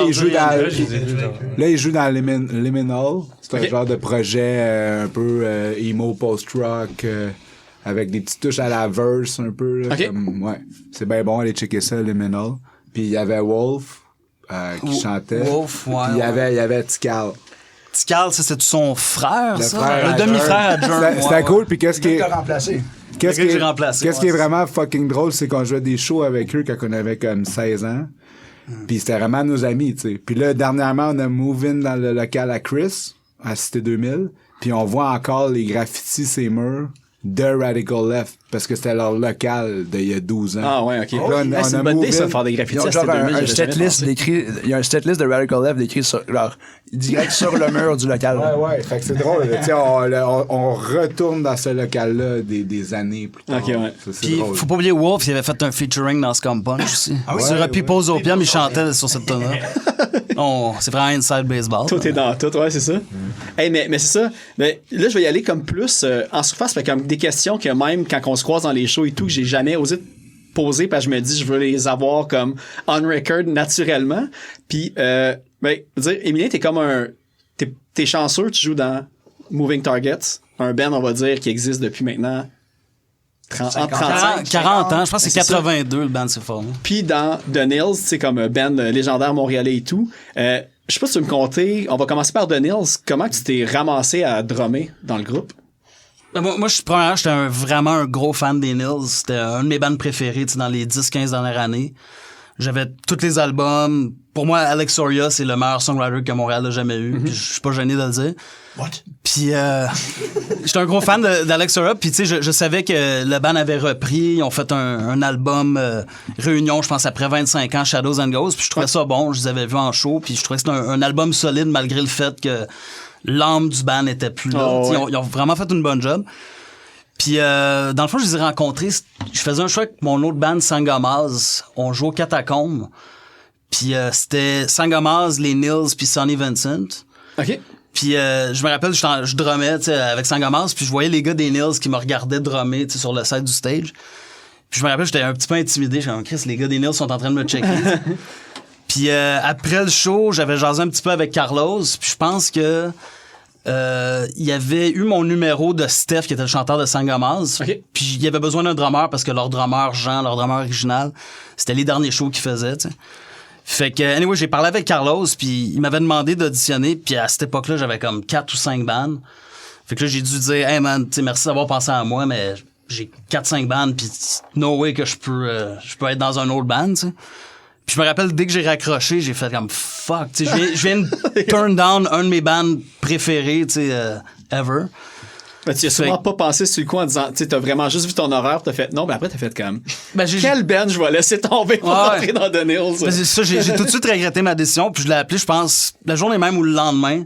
il joue dans Liminal. C'est un genre de projet un peu emo post-rock avec des petites touches à la verse un peu. Là, comme, c'est bien bon, allez checker ça, Liminal. Puis il y avait Wolf qui chantait. Wolf, ouais. Puis il y avait Tikal. Tikal, c'est son frère, ça? Le demi-frère à Germ. C'était cool, puis qu'est-ce qui est... remplacé. Qu'est-ce qui est vraiment fucking drôle, c'est qu'on jouait des shows avec eux quand on avait comme 16 ans. Puis c'était vraiment nos amis, tu sais. Puis là, dernièrement, on a move in dans le local à Chris, à Cité 2000. Puis on voit encore les graffitis, ces murs de Radical Left, parce que c'était leur local d'il y a 12 ans. Ah ouais, OK. Là, c'est une bonne idée, ça, de faire des graffitis à Cité 2000. Il y a un setlist de Radical Left décrit sur, direct sur le mur du local. Ouais. Fait que c'est drôle. Tu sais, on retourne dans ce local-là des années plus tard. OK, ouais. Puis, faut pas oublier Wolf, il avait fait un featuring dans Scum Punch aussi. Sur People's Opium, il chantait sur cette tonne-là. C'est vraiment inside baseball. Tout est dans tout, ouais, c'est ça. Hey, mais c'est ça. Mais là, je vais y aller comme plus en surface, fait comme des questions que même quand on se croise dans les shows et tout, j'ai jamais osé poser parce que je me dis je veux les avoir comme on record naturellement. Puis ben, je veux dire, Emilien, t'es chanceux, tu joues dans Moving Targets, un band on va dire qui existe depuis maintenant 40 ans, je pense que c'est 82 le band c'est fort. Puis dans The Nils, c'est comme band légendaire montréalais et tout. Je sais pas si tu veux me compter, on va commencer par The Nils, comment tu t'es ramassé à drummer dans le groupe? Moi, j'étais vraiment un gros fan des Nils. C'était un de mes bands préférés dans les 10-15 dernières années. J'avais tous les albums. Pour moi, Alex Soria, c'est le meilleur songwriter que Montréal a jamais eu. Puis je suis pas gêné de le dire. What? Puis j'étais un gros fan d'Alex Soria. Puis tu sais, je savais que le band avait repris. Ils ont fait un album réunion, je pense, après 25 ans, Shadows and Ghosts. Puis je trouvais ça bon. Je les avais vus en show. Puis je trouvais que c'était un album solide malgré le fait que l'âme du band était plus là. Oh, ouais. Ils ont vraiment fait une bonne job. Puis dans le fond, je les ai rencontrés. Je faisais un show avec mon autre band, Sangomaz. On jouait aux Catacombes. Puis c'était Sangomaz, les Nils, puis Sonny Vincent. OK. Puis je me rappelle, je drummais avec Sangomaz, puis je voyais les gars des Nils qui me regardaient drummer sur le side du stage. Puis je me rappelle, j'étais un petit peu intimidé. J'étais comme, Chris, les gars des Nils sont en train de me checker. Puis après le show, j'avais jasé un petit peu avec Carlos. Puis je pense que il y avait eu mon numéro de Steph, qui était le chanteur de Sangomaz. Okay. Puis il y avait besoin d'un drummer parce que leur drummer, Jean, leur drummer original, c'était les derniers shows qu'ils faisaient, tu sais. Fait que, anyway, j'ai parlé avec Carlos, puis il m'avait demandé d'auditionner, puis à cette époque-là, j'avais comme 4 ou 5 bandes. Fait que là, j'ai dû dire, hey man, tu sais, merci d'avoir pensé à moi, mais j'ai 4-5 bandes, puis no way que je peux être dans un autre band, tu sais. Puis je me rappelle, dès que j'ai raccroché, j'ai fait comme fuck, tu sais, je viens de turn down un de mes bands préférés, tu sais, ever. Ben, tu as sûrement pas pensé sur le coup en disant, tu sais, t'as vraiment juste vu ton horaire, t'as fait non, mais après t'as fait comme, quel band je vais laisser tomber pour rentrer dans The Nils. Ben, c'est ça, j'ai tout de suite regretté ma décision, puis je l'ai appelé, je pense, la journée même ou le lendemain.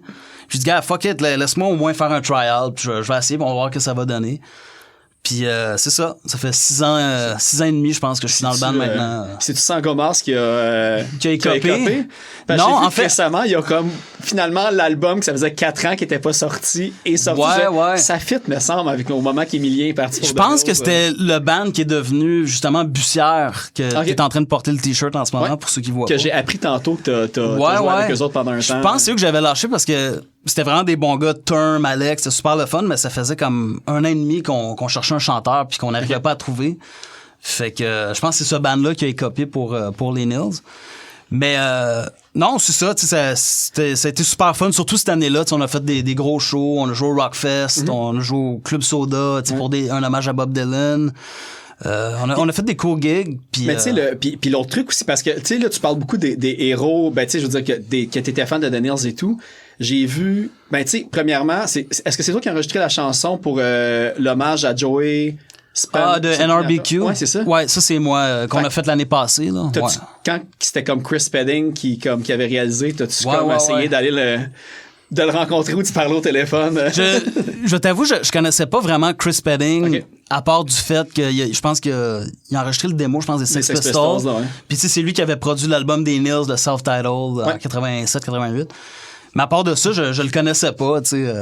J'ai dit, gars, fuck it, laisse-moi au moins faire un trial, puis je vais essayer, puis on va voir ce que ça va donner. Puis c'est ça, ça fait 6 ans et demi, je pense que je suis dans le band maintenant. C'est-tu Sangomaz qui a écopé? Non, en fait, récemment, il y a comme finalement l'album que ça faisait 4 ans qui était pas sorti et sorti. Ouais. Ça fit, me semble, avec au moment qu'Emilien est parti. Je pense que c'était le band qui est devenu justement Bussière, qui est en train de porter le t-shirt en ce moment, pour ceux qui voient que j'ai appris tantôt que t'as joué avec eux autres pendant un temps. Je pense que c'est eux que j'avais lâché parce que c'était vraiment des bons gars, Term, Alex, c'était super le fun, mais ça faisait comme 1 an et demi qu'on cherchait un chanteur puis qu'on n'arrivait pas à trouver. Fait que je pense que c'est ce band-là qui a écopé pour les Nils. Mais non, c'est ça, ça a été super fun, surtout cette année-là. On a fait des gros shows, on a joué au Rockfest, on a joué au Club Soda pour un hommage à Bob Dylan. On a fait des cool gigs. Pis, mais tu sais, puis l'autre truc aussi, parce que tu sais, là, tu parles beaucoup des héros, ben tu sais, je veux dire que t'étais fan de The Nils et tout. J'ai vu, ben tu sais, premièrement, est-ce que c'est toi qui as enregistré la chanson pour l'hommage à Joey Span? De NRBQ? Ouais, c'est ça? Ouais, ça c'est moi, qu'on a fait l'année passée, là. Quand c'était comme Chris Spedding qui avait réalisé, t'as-tu essayé d'aller de le rencontrer ou de parler au téléphone? Je t'avoue, je connaissais pas vraiment Chris Spedding, à part du fait que je pense qu'il a enregistré le démo, je pense, des Sex Pistols. Puis tu sais, c'est lui qui avait produit l'album des Nils, de Self-Titled, en 87-88. Mais à part de ça, je le connaissais pas, tu sais.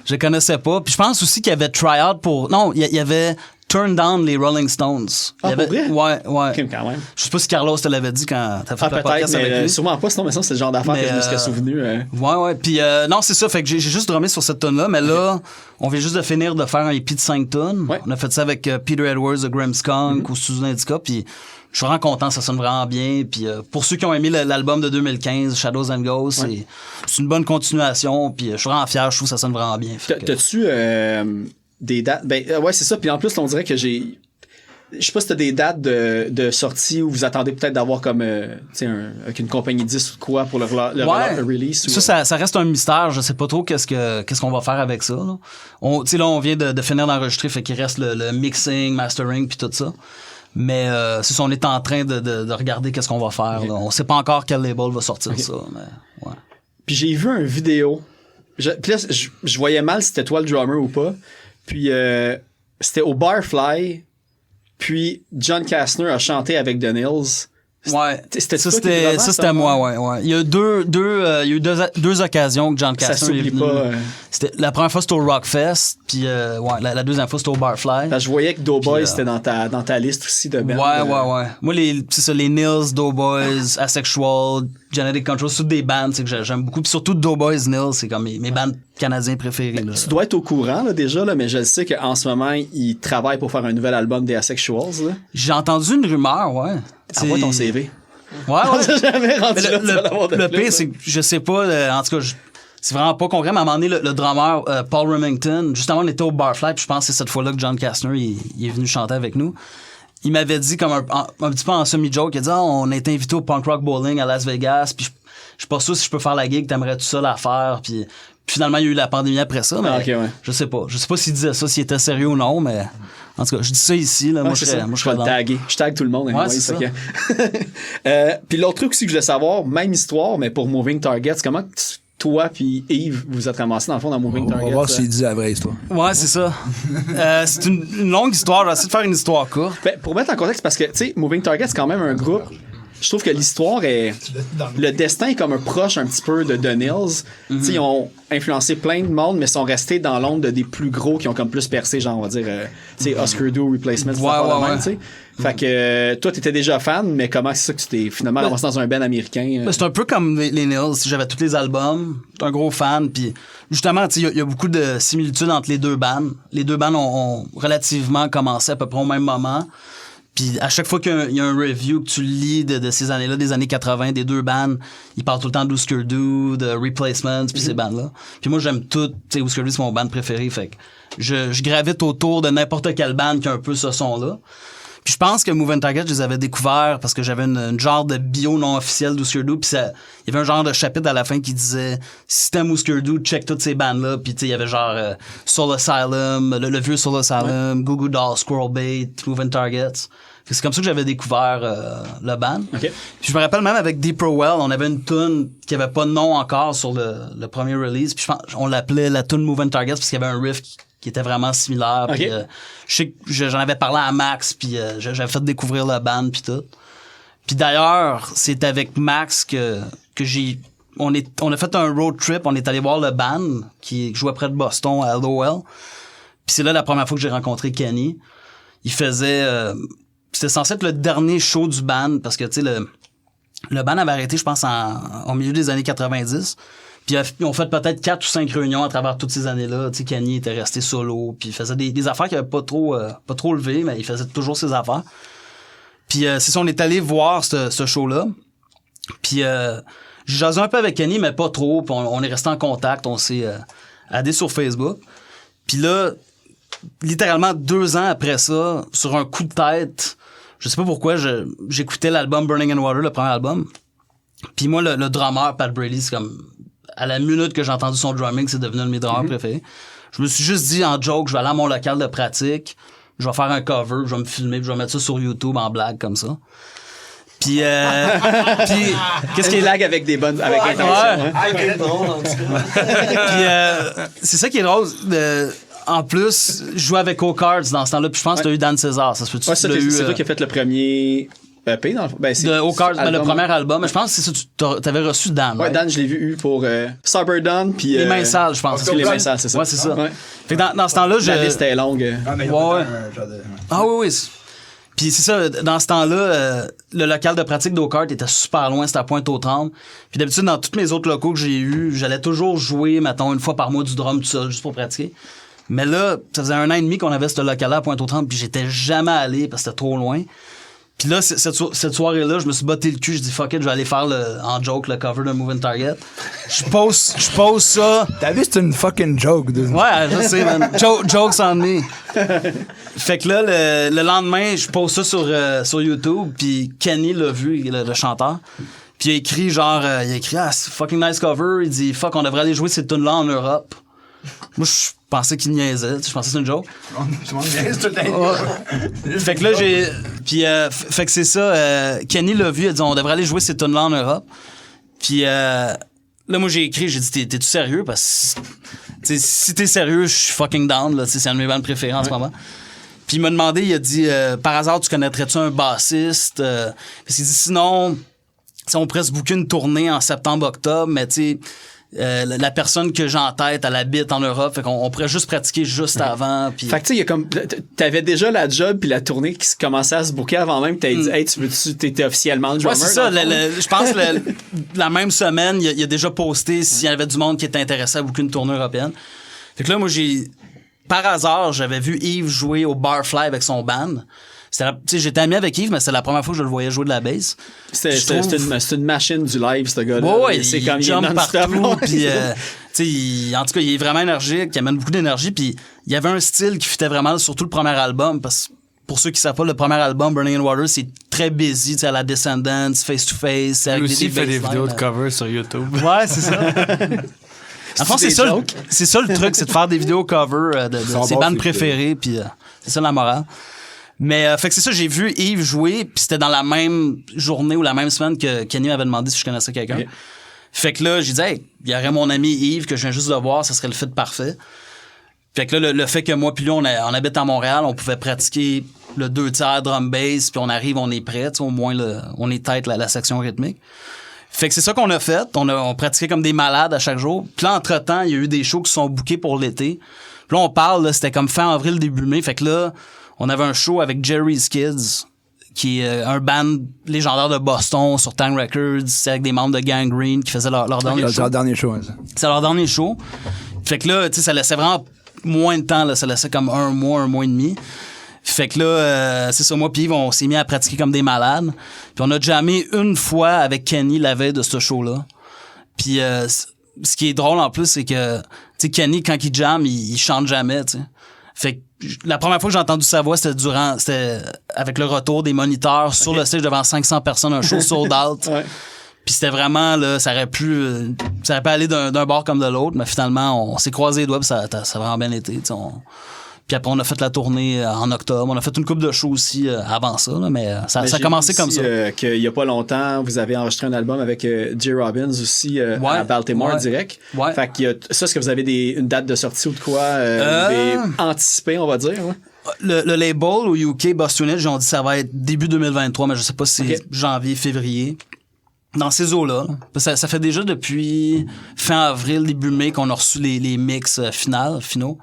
Je le connaissais pas. Puis je pense aussi qu'il y avait try-out pour... Non, il y avait Turn Down les Rolling Stones. Ah, pour vrai? Ouais. Okay, quand même. Je sais pas si Carlos te l'avait dit quand t'as fait le podcast mais avec lui. Sûrement pas, sinon, mais ça, c'est le genre d'affaire que je me serais souvenu. Ouais. Puis non, c'est ça. Fait que j'ai juste drummé sur cette tune-là. Mais là, on vient juste de finir de faire un EP de 5 tunes. Ouais. On a fait ça avec Peter Edwards de Grimmskunk ou Susan Indica. Puis je suis vraiment content, ça sonne vraiment bien. Puis pour ceux qui ont aimé l'album de 2015, Shadows and Ghosts, c'est une bonne continuation. Puis je suis vraiment fier, je trouve que ça sonne vraiment bien. T'as-tu des dates? Ben ouais, c'est ça. Puis en plus, on dirait que je sais pas si t'as des dates de sortie où vous attendez peut-être d'avoir comme avec une compagnie 10 ou quoi pour le release. Ça reste un mystère. Je sais pas trop qu'est-ce qu'on va faire avec ça. Là. On vient de finir d'enregistrer, fait qu'il reste le mixing, mastering puis tout ça. Mais c'est ça, on est en train de regarder qu'est-ce qu'on va faire. Là. On sait pas encore quel label va sortir ça. Mais, ouais. Puis j'ai vu une vidéo. Puis là, je voyais mal si c'était toi le drummer ou pas. Puis c'était au Barfly. Puis John Kastner a chanté avec The Nils Ouais. C'était moi, ouais. Il y a deux occasions que John Castner est venu. La première fois, c'était au Rockfest, puis la deuxième fois, c'était au Barfly. Je voyais que Doughboys, c'était dans ta liste aussi de bands. Ouais. Moi, c'est ça, les Nils, Doughboys, Asexual, Genetic Control, c'est toutes des bands que j'aime beaucoup. Puis surtout Doughboys, Nils, c'est comme mes bands canadiens préférés. Là. Tu dois être au courant là, déjà, là, mais je sais qu'en ce moment, ils travaillent pour faire un nouvel album des Asexuals. Là. J'ai entendu une rumeur, ouais. Envoie ton CV. Ouais. Jamais rendu le pire, c'est que je sais pas, en tout cas, c'est vraiment pas concret, mais à un moment donné, le drummer Paul Remington, justement, on était au Barfly, puis je pense que c'est cette fois-là que John Castner il est venu chanter avec nous. Il m'avait dit, comme un petit peu en semi-joke, il a dit on a été invité au Punk Rock Bowling à Las Vegas, puis je suis pas sûr si je peux faire la gig, t'aimerais tout ça la faire, puis finalement, il y a eu la pandémie après ça, mais je sais pas. Je sais pas s'il disait ça, s'il était sérieux ou non, mais en tout cas, je dis ça ici, là, moi, je serais le taguer. Je tag tout le monde. Ouais, c'est ça. Puis l'autre truc aussi que je voulais savoir, même histoire, mais pour Moving Targets, comment toi puis Yves vous êtes ramassés dans le fond dans Moving Targets? On va voir s'il dit la vraie histoire. Ouais, c'est ça. C'est une longue histoire. Je vais essayer de faire une histoire courte. Pour mettre en contexte, parce que, tu sais, Moving Targets, c'est quand même un groupe. Je trouve que l'histoire est... Le destin est comme un proche un petit peu de The Nils. Mm-hmm. Ils ont influencé plein de monde, mais sont restés dans l'ombre des plus gros qui ont comme plus percé, genre, on va dire, Oscar Do, Replacements, ouais. Fait que toi, t'étais déjà fan, mais comment c'est ça que tu t'es finalement ramassé dans un band américain? C'est un peu comme les Nils. J'avais tous les albums. J'étais un gros fan. Puis justement, il y a beaucoup de similitudes entre les deux bands. Les deux bands ont relativement commencé à peu près au même moment. Puis à chaque fois qu'il y a un review que tu lis de ces années-là, des années 80, des deux bands, ils parlent tout le temps d'Husker Du, de Replacements, puis ces bands-là. Puis moi, j'aime tout. Tu sais, Husker Du, c'est mon band préféré. Fait que je gravite autour de n'importe quelle band qui a un peu ce son-là. Puis je pense que Moving Target, je les avais découverts parce que j'avais une genre de bio non officiel d'Husker Du. Puis il y avait un genre de chapitre à la fin qui disait si t'aimes Husker Du, check toutes ces bandes-là. Puis tu sais, il y avait genre Soul Asylum, le vieux Soul Asylum, Goo Goo Dolls, Squirrel Bait, Moving Targets. C'est comme ça que j'avais découvert le band. Okay. Puis je me rappelle même avec Deep Well, on avait une tune qui avait pas de nom encore sur le premier release. Puis je pense on l'appelait la tune Moving Targets parce qu'il y avait un riff qui était vraiment similaire. Okay. Puis je sais que j'en avais parlé à Max, puis j'avais fait découvrir le band puis tout. Puis d'ailleurs, c'est avec Max que on a fait un road trip, on est allé voir le band qui jouait près de Boston à LOL. Puis c'est là la première fois que j'ai rencontré Kenny. Il faisait c'était censé être le dernier show du band parce que tu sais le band avait arrêté je pense au milieu des années 90. Puis ils ont fait peut-être 4 ou 5 réunions à travers toutes ces années-là. Tu sais, Kenny était resté solo, puis il faisait des affaires qui avaient pas trop levé, mais il faisait toujours ses affaires. Puis c'est ça, on est allé voir ce show-là. Puis j'ai jasé un peu avec Kenny, mais pas trop. Puis on est resté en contact, on s'est addé sur Facebook. Puis là, littéralement 2 ans après ça, sur un coup de tête, je sais pas pourquoi, j'écoutais l'album Burning in Water, le premier album. Puis moi, le drummer, Pat Brady, c'est comme... À la minute que j'ai entendu son drumming, c'est devenu un de mes drummers préférés. Je me suis juste dit en joke, je vais aller à mon local de pratique, je vais faire un cover, je vais me filmer, puis je vais mettre ça sur YouTube en blague comme ça. Puis qu'est-ce qui est lag avec des bonnes avec intention? Puis c'est ça qui est drôle. En plus, je jouais avec O-Cards dans ce temps-là, puis je pense que tu as eu Dan César. Ça se peut-tu c'est toi qui as fait le premier EP dans le O-Cards, le premier album. Mais je pense que c'est ça, tu avais reçu Dan. Ouais, Dan, je l'ai vu pour Sober Dawn, puis Les Mains Sales, je pense. Les Mains Sales, c'est ça. Ouais, c'est ça. Ouais. Fait que dans ce temps-là, la liste était longue. Ah oui. Puis c'est ça, dans ce temps-là, le local de pratique d'O-Kart était super loin, c'était à Pointe-aux-Trembles. Puis d'habitude, dans tous mes autres locaux que j'ai eus, j'allais toujours jouer, mettons, une fois par mois du drum tout seul, juste pour pratiquer. Mais là, ça faisait 1 an et demi qu'on avait ce local-là à Pointe-aux-Trembles, puis j'étais jamais allé parce que c'était trop loin. Puis là, cette soirée-là, je me suis botté le cul, je dis fuck it, je vais aller faire en joke le cover de Moving Target. Je pose ça. T'as vu, c'est une fucking joke, dude. Ouais, je sais, man. Jokes on me. Fait que là, le lendemain, je pose ça sur YouTube, puis Kenny l'a vu, le chanteur. Puis il a écrit c'est fucking nice cover. Il dit fuck, on devrait aller jouer cette tune-là en Europe. Moi, je pensais qu'il niaisait. Je pensais que c'était une joke. Tout le monde niaise tout le temps. Fait que là, Puis, fait que c'est ça. Kenny l'a vu. Il a dit, on devrait aller jouer ces tunes-là en Europe. Puis, là, moi, j'ai écrit. J'ai dit, t'es-tu sérieux? Parce que, si t'es sérieux, je suis fucking down. Là, c'est un de mes bands préférés en ce moment. Puis il m'a demandé, il a dit, par hasard, tu connaîtrais-tu un bassiste? Parce qu'il dit, sinon, on pourrait se booker une tournée en septembre-octobre, mais tu sais, la personne que j'ai en tête, elle habite en Europe, fait qu'on pourrait juste pratiquer juste avant. Pis... Fait que tu sais, il y a comme, t'avais déjà la job puis la tournée qui commençait à se booker avant même que t'avais dit, hey, t'étais officiellement le drummer. Ouais, c'est ça. Je pense que la même semaine, il a déjà posté s'il y avait du monde qui était intéressé à booker une tournée européenne. Fait que là, moi, par hasard, j'avais vu Yves jouer au Barfly avec son band. J'étais ami avec Yves, mais c'est la première fois que je le voyais jouer de la bass. C'est une machine du live, ce gars-là. Ouais, c'est comme il jump partout. Puis, en tout cas, il est vraiment énergique, il amène beaucoup d'énergie. Puis, il y avait un style qui fitait vraiment, surtout le premier album, parce que pour ceux qui savent pas, le premier album, Burning in Water, c'est très busy, à la Descendants, Face to Face. Lui aussi, il fait des vidéos de cover sur YouTube. Ouais, c'est ça. En fond, c'est ça le truc, c'est de faire des vidéos cover de ses bandes préférées, puis c'est ça la morale. Mais fait que c'est ça, j'ai vu Yves jouer, puis c'était dans la même journée ou la même semaine que Kenny m'avait demandé si je connaissais quelqu'un. Okay. Fait que là, j'ai dit, hey, il y aurait mon ami Yves que je viens juste de voir, ça serait le fit parfait. Fait que là, le fait que moi puis lui, on habite à Montréal, on pouvait pratiquer le 2/3 drum bass, puis on arrive, on est prêt, au moins on est tête la section rythmique. Fait que c'est ça qu'on a fait. On pratiquait comme des malades à chaque jour. Puis là, entre-temps, il y a eu des shows qui sont bookés pour l'été. Puis là, on parle, là, c'était comme fin avril, début mai. Fait que là, on avait un show avec Jerry's Kids, qui est un band légendaire de Boston sur Tang Records. C'est avec des membres de Gangrene qui faisaient leur dernier show. Leur dernier show, hein, ça. C'est leur dernier show. Fait que là, tu sais, ça laissait vraiment moins de temps, là. Ça laissait comme un mois et demi. Fait que là, c'est ça, moi pis Yves, on s'est mis à pratiquer comme des malades. Puis on a jammé une fois avec Kenny la veille de ce show-là. Puis ce qui est drôle en plus, c'est que, tu sais, Kenny, quand il jamme, il chante jamais, tu sais. Fait que la première fois que j'ai entendu sa voix, c'était avec le retour des moniteurs sur le stage devant 500 personnes, un show sold out. Ouais. Puis c'était vraiment, là, ça aurait pu aller d'un bord comme de l'autre, mais finalement, on s'est croisé les doigts, puis ça a vraiment bien été, tu sais. Puis après, on a fait la tournée en octobre. On a fait une couple de shows aussi avant ça, là, mais ça a commencé comme ça. Qu'il y a pas longtemps, vous avez enregistré un album avec J. Robbins aussi à Baltimore direct. Ouais. Fait que ça, est-ce que vous avez une date de sortie ou de quoi anticipée, on va dire? Ouais? Le label au UK, Boston Edge, ils ont dit que ça va être début 2023, mais je sais pas si c'est janvier, février. Dans ces eaux-là. Ça fait déjà depuis fin avril, début mai qu'on a reçu les mix finaux.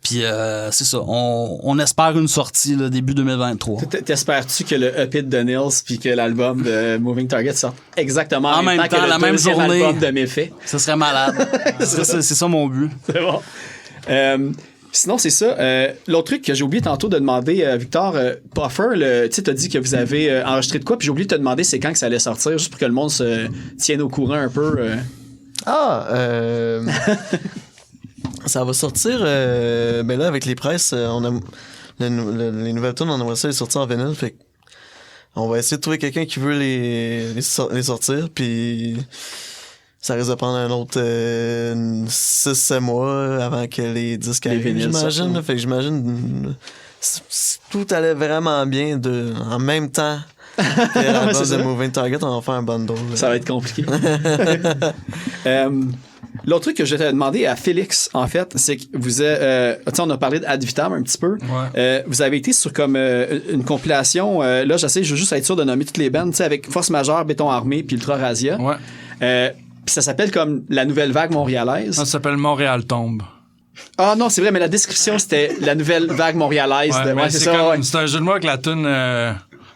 Puis c'est ça, on espère une sortie là, début 2023. T'espères-tu que le EP de Nils puis que l'album de Moving Target sortent exactement en même temps que la même journée album de Méfait? Ça serait malade. c'est ça mon but. C'est bon. Sinon, c'est ça. L'autre truc que j'ai oublié tantôt de demander, Victor, Puffer, tu sais, t'as dit que vous avez enregistré de quoi, puis j'ai oublié de te demander c'est quand que ça allait sortir, juste pour que le monde se tienne au courant un peu. Ça va sortir, ben là, avec les presses, on a les nouvelles tunes, on aimerait ça les sortir en vinyle, fait on va essayer de trouver quelqu'un qui veut les sortir, puis ça risque de prendre un autre 6-7 mois avant que les disques arrivent, j'imagine. Là, fait que j'imagine si tout allait vraiment bien en même temps que l'album de Moving Target, on va faire un bundle. Là. Ça va être compliqué. L'autre truc que je t'ai demandé à Félix, en fait, c'est que vous on a parlé d'Ad Vitam un petit peu. Ouais. Vous avez été sur comme une compilation. Là, je veux juste être sûr de nommer toutes les bandes, tu sais, avec Force Majeure, Béton Armé, puis Ultra Razia. Ouais. Puis ça s'appelle comme la nouvelle vague montréalaise. Ça s'appelle Montréal tombe. Ah non, c'est vrai, mais la description, c'était la nouvelle vague montréalaise. C'est ça. C'est un jeu de mots avec la tune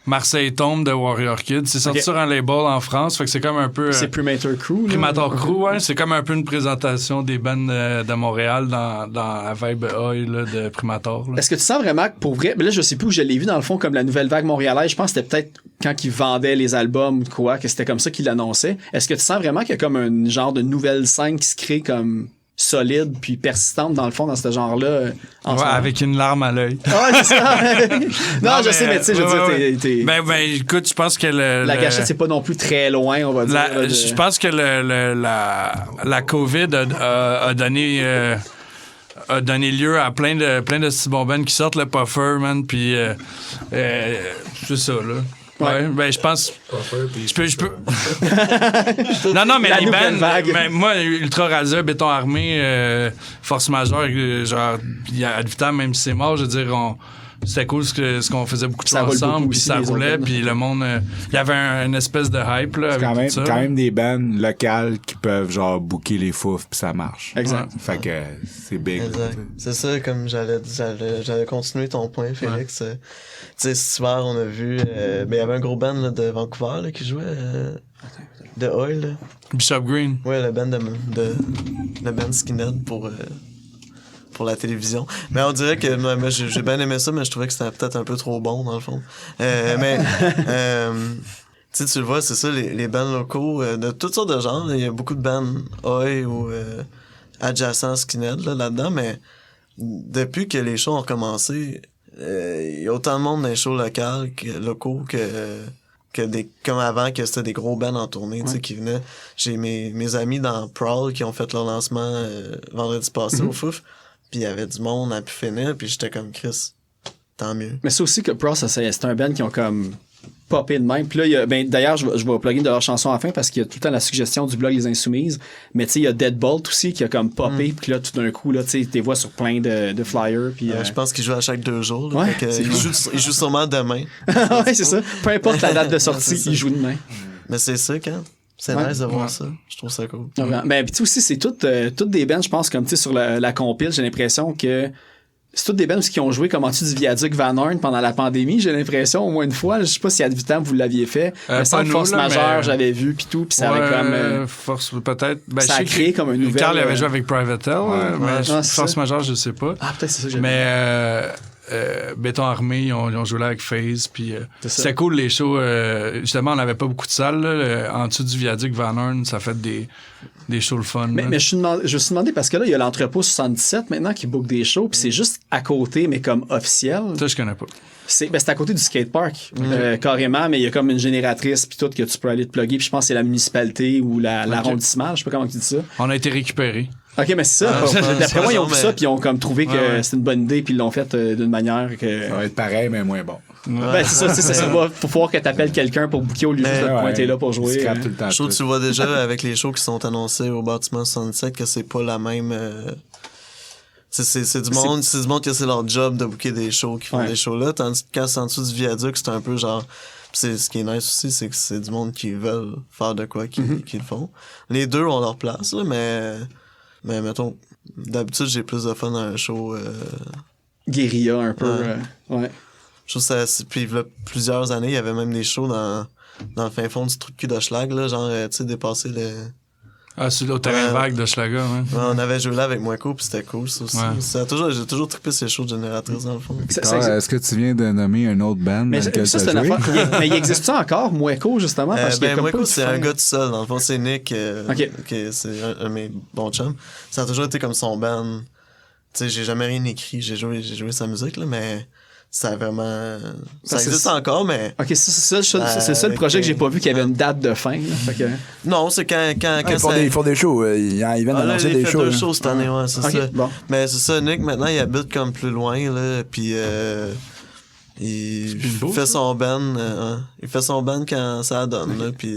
Marseille tombe de Warrior Kid. C'est sorti sur un label en France, fait que c'est comme un peu... c'est Primator Crew. Primator Crew, ouais. C'est comme un peu une présentation des bands de Montréal dans la vibe oil là, de Primator. Là. Est-ce que tu sens vraiment que pour vrai... Mais là, je sais plus où je l'ai vu dans le fond comme la nouvelle vague montréalaise. Je pense que c'était peut-être quand ils vendaient les albums ou quoi, que c'était comme ça qu'ils l'annonçaient. Est-ce que tu sens vraiment qu'il y a comme un genre de nouvelle scène qui se crée comme... solide puis persistante dans le fond dans ce genre-là avec une larme à l'œil. Ouais, c'est ça. non, je sais, mais tu sais, je veux dire, t'es... Ben, écoute, je pense que la gâchette, c'est pas non plus très loin, on va dire. Je pense que la COVID a donné lieu à plein de petits bonbons qui sortent le Puffer, man, puis c'est ça, là. Ouais, ben je pense. Je peux. non, mais les bands. Moi, Ultra Razia, Béton Armé, Force Majeure, genre, il y a Ad Vitam, même si c'est mort, je veux dire, c'était cool ce qu'on faisait beaucoup de Ça choses roule ensemble, beaucoup puis aussi, ça les roulait, autres puis le monde, il y avait une espèce de hype là, C'est avec tout ça. quand même des bands locales qui peuvent genre booker les fouf puis ça marche. Exact. Fait que c'est big. Exact. C'est ça, comme j'allais continuer ton point, Félix. Tu sais, cet hiver, on a vu... il y avait un gros band là, de Vancouver là, qui jouait de Oil. Là. Bishop Green. Ouais, le band Skinhead pour la télévision. Mais on dirait que moi, j'ai bien aimé ça, mais je trouvais que c'était peut-être un peu trop bon, dans le fond. Mais... tu sais, tu le vois, c'est ça, les bands locaux de toutes sortes de genres. Il y a beaucoup de bands Oi ou adjacents Skinhead là-dedans, mais depuis que les shows ont recommencé, il y a autant de monde dans les shows locaux que comme avant, que c'était des gros bands en tournée, tu sais, qui venaient. J'ai mes amis dans Prowl qui ont fait leur lancement vendredi passé au Fouf, puis il y avait du monde à pu finir, puis j'étais comme Chris, tant mieux. Mais c'est aussi que Pro, c'est un band qui ont comme popé de même. Puis là, d'ailleurs, je vais plugger de leur chanson à la fin parce qu'il y a tout le temps la suggestion du blog Les Insoumises. Mais tu sais, il y a Deadbolt aussi qui a comme popé. Puis là, tout d'un coup, là, tu sais, t'es vois sur plein de flyers. Puis, je pense qu'ils jouent à chaque 2 jours. Là, ouais, ils jouent sûrement demain. ouais, c'est ça. Peu importe la date de sortie, ils jouent demain. Mais c'est ça, quand. C'est nice de voir ça. Je trouve ça cool. Ben, puis aussi, c'est toutes des bands, je pense, comme tu sais, sur la compile, j'ai l'impression que c'est toutes des bands qui ont joué comme en dessous du viaduc Van Horn pendant la pandémie, j'ai l'impression, au moins une fois. Je sais pas si Ad Vitam vous l'aviez fait. Mais sans Force Majeure, j'avais vu, puis tout, puis ça avait comme... Force, peut-être. Ben, ça a créé comme une nouvelle... Carl avait joué avec Private Hell, mais Force Majeure, je sais pas. Ah, peut-être c'est ça que j'ai Mais... Béton Armé, ils ont joué là avec FaZe, puis c'était cool les shows. Justement, on n'avait pas beaucoup de salles. Là, en dessous du viaduc Van Horn, ça fait des shows le fun. Mais je me suis demandé, parce que là, il y a l'entrepôt 77 maintenant qui book des shows, puis c'est juste à côté, mais comme officiel. Ça, je connais pas. C'est à côté du skatepark, carrément, mais il y a comme une génératrice puis tout que tu peux aller te plugger, puis je pense que c'est la municipalité ou l'arrondissement, je sais pas comment tu dis ça. On a été récupérés. OK, mais c'est ça. D'après moi, ils ont vu ça, puis ils ont comme trouvé que c'était une bonne idée, puis ils l'ont fait d'une manière que... Ça va être pareil, mais moins bon. Ben, c'est ça, ça va. Faut falloir que t'appelles quelqu'un pour booker au lieu de te pointer là pour jouer. Tout le temps, je trouve que tu vois déjà avec les shows qui sont annoncés au bâtiment 67 que c'est pas la même... C'est du monde que c'est leur job de booker des shows qui font des shows là, tandis que quand c'est en dessous du viaduc, c'est un peu genre... c'est ce qui est nice aussi, c'est que c'est du monde qui veulent faire de quoi qui le font. Les deux ont leur place, là, mais mettons, d'habitude, j'ai plus de fun dans un show... guérilla un peu, ouais. Je trouve ça... Puis là, plusieurs années, il y avait même des shows dans le fin fond du trou de cul d'Hochelag, là, genre, tu sais, dépasser le... Ah, c'est le terrain vague d'Hochelaga, hein. Ouais, on avait joué là avec Moeco, puis c'était cool, ça aussi. J'ai toujours trippé ces shows de génératrices, dans le fond. Est-ce que tu viens de nommer un autre band dans lequel tu as joué? Mais il existe ça encore, Moeco, justement? Moeco, c'est un gars tout seul. Dans le fond, c'est Nick, c'est un de mes bons chums. Ça a toujours été comme son band. Tu sais, j'ai jamais rien écrit. J'ai joué sa musique, là, mais... Ça a vraiment... Ça existe encore, mais... OK, c'est ça le projet que j'ai pas vu, qu'il y avait une date de fin. Là, fait que... Non, c'est quand ils font des shows. Ils viennent d'annoncer des shows. Ils font 2 shows cette année, ouais, c'est ça. Bon. Mais c'est ça, Nick, maintenant, il habite comme plus loin, là, puis il fait son band. Il fait son band quand ça donne, là, puis...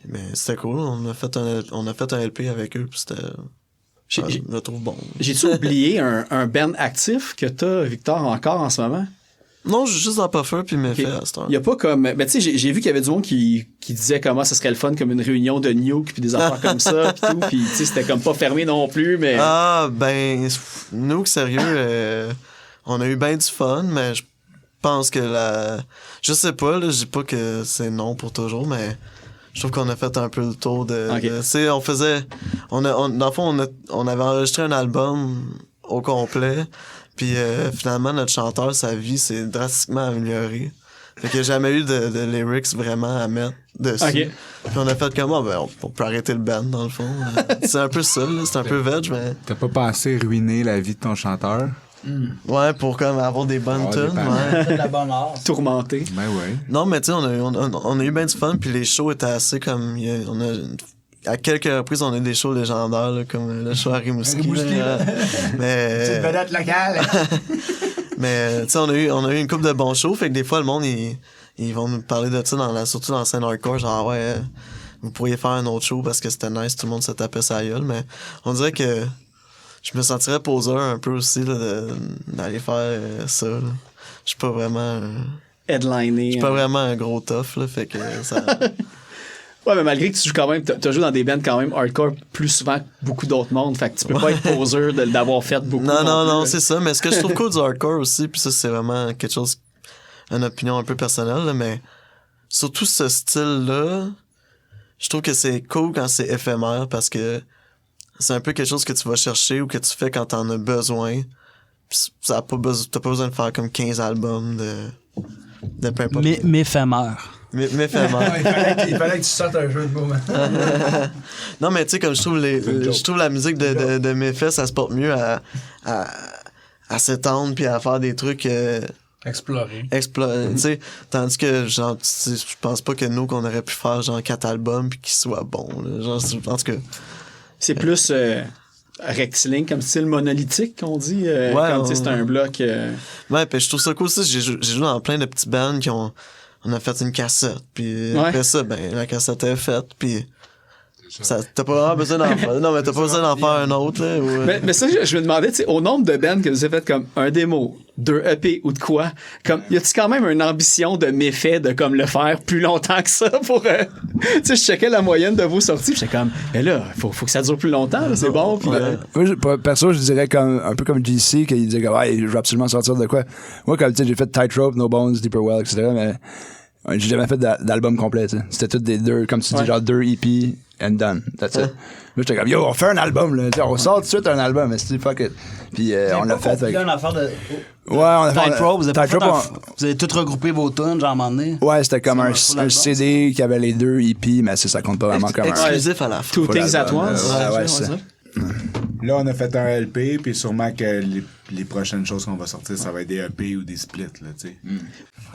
mais c'était cool, on a fait un LP avec eux, puis c'était... Je le trouve bon. J'ai-tu oublié un band actif que t'as, Victor, encore en ce moment? Non, juste dans Puffer puis Méfait à cette heure. Il y a pas comme... Ben, tu sais, j'ai vu qu'il y avait du monde qui disait comment ça serait le fun, comme une réunion de Nuke puis des affaires comme ça, puis tout, puis tu sais, c'était comme pas fermé non plus, mais... Ah, ben, Nuke, sérieux, on a eu ben du fun, mais je pense que je sais pas, là, je dis pas que c'est non pour toujours, mais... Je trouve qu'on a fait un peu le tour de... Tu sais, on faisait... dans le fond, on avait enregistré un album au complet, puis finalement, notre chanteur, sa vie s'est drastiquement améliorée. Fait qu'il n'y a jamais eu de lyrics vraiment à mettre dessus. Puis on a fait comment? Ben, on peut arrêter le band, dans le fond. C'est un peu ça, là. C'est un peu veg, mais... T'as pas pensé ruiner la vie de ton chanteur? Ouais, pour comme avoir des bonnes tunes, de la bonne art. Tourmenté. Ben ouais. Non, mais tu sais, on a eu bien du fun, puis les shows étaient assez comme... à quelques reprises, on a eu des shows légendaires, là, comme le show à Rimouski. Mais... C'est une vedette locale. Mais tu sais, on a eu une couple de bons shows, fait que des fois, le monde, ils vont nous parler de ça, surtout dans la scène hardcore, genre, ouais, vous pourriez faire un autre show parce que c'était nice, tout le monde se tapait sa gueule, mais on dirait que... je me sentirais poseur un peu aussi là, d'aller faire ça. Là. Je suis pas vraiment... Headliner. Je suis pas vraiment un gros tough, là, fait que ça... Ouais, mais malgré que tu joues quand même, t'as joué dans des bands quand même hardcore plus souvent que beaucoup d'autres mondes, fait que tu peux pas être poseur d'avoir fait beaucoup. Non, c'est ça, mais ce que je trouve cool du hardcore aussi, puis ça, c'est vraiment quelque chose, une opinion un peu personnelle, là, mais surtout ce style-là, je trouve que c'est cool quand c'est éphémère parce que c'est un peu quelque chose que tu vas chercher ou que tu fais quand t'en as besoin. Pis t'as pas besoin de faire comme 15 albums de peu importe. Mais éphémère. Mais éphémère. Il fallait que tu sortes un jeu de mots, Non, mais tu sais, comme je trouve la musique de Méfait, ça se porte mieux à s'étendre puis à faire des trucs... Explorer. Tu sais, tandis que, genre, je pense pas que nous, qu'on aurait pu faire, genre, 4 albums puis qu'ils soient bons, là. Genre, en tout cas... C'est plus rectiligne, comme style monolithique, qu'on dit. Comme, c'est un bloc... Ouais, puis je trouve ça cool, ça. J'ai joué dans plein de petits bands qui ont... On a fait une cassette, puis après ça, ben, la cassette est faite, puis... T'as pas vraiment besoin d'en faire. Non, mais t'as pas besoin d'en faire un autre, là. Mais ça, je me demandais, tu sais, au nombre de bands que vous avez fait comme un démo, 2 EP ou de quoi, comme, y a-tu quand même une ambition de Méfait de comme le faire plus longtemps que ça pour, tu sais, je checkais la moyenne de vos sorties, j'étais comme, mais là, faut que ça dure plus longtemps, là, c'est bon. Pis, moi, perso, je dirais un peu comme GC, qu'il disait que, je veux absolument sortir de quoi. Moi, comme, tu sais, j'ai fait Tightrope, No Bones, Deeper Well, etc., mais j'ai jamais fait d'album complet, tu sais. C'était tout des 2, comme tu dis, genre 2 EP and done. That's it. Moi, j'étais comme, on fait un album, là. On sort tout de suite un album, mais c'est fuck it. Puis, on l'a fait. Une affaire de... Ouais, on a fait Tightrope, vous avez tout regroupé vos tunes, genre, à un moment donné. Ouais, c'était comme un CD qui avait les 2 EP, mais ça compte pas vraiment comme un... Exclusif à la fin. Two Things at Once. Ouais, c'est ça. Là, on a fait un LP, puis sûrement que les prochaines choses qu'on va sortir, ça va être des EP ou des splits, là, tu sais.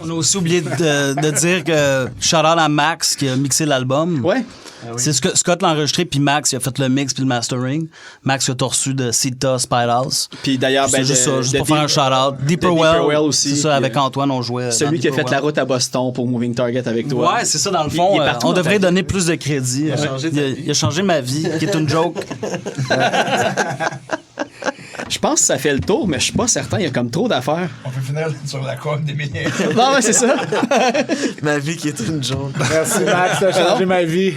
On a aussi oublié de dire que shout-out à Max qui a mixé l'album. Ouais. C'est Scott l'a enregistré, puis Max il a fait le mix puis le mastering. Max qui a reçu de Sita Spidehouse. Puis d'ailleurs, c'est juste ça, juste pour faire un shout-out. Deeper Well aussi. C'est ça, avec Antoine, on jouait. Celui qui a fait la route à Boston pour Moving Target avec toi. Ouais, c'est ça, dans le fond. On devrait donner plus de crédit. Il a changé ma vie, qui est une joke. Je pense que ça fait le tour, mais je suis pas certain. Il y a comme trop d'affaires. On peut finir sur la com d'Emilien. Non, ouais, c'est ça. Ma vie qui est une joke. Merci, Max, t'as changé ma vie.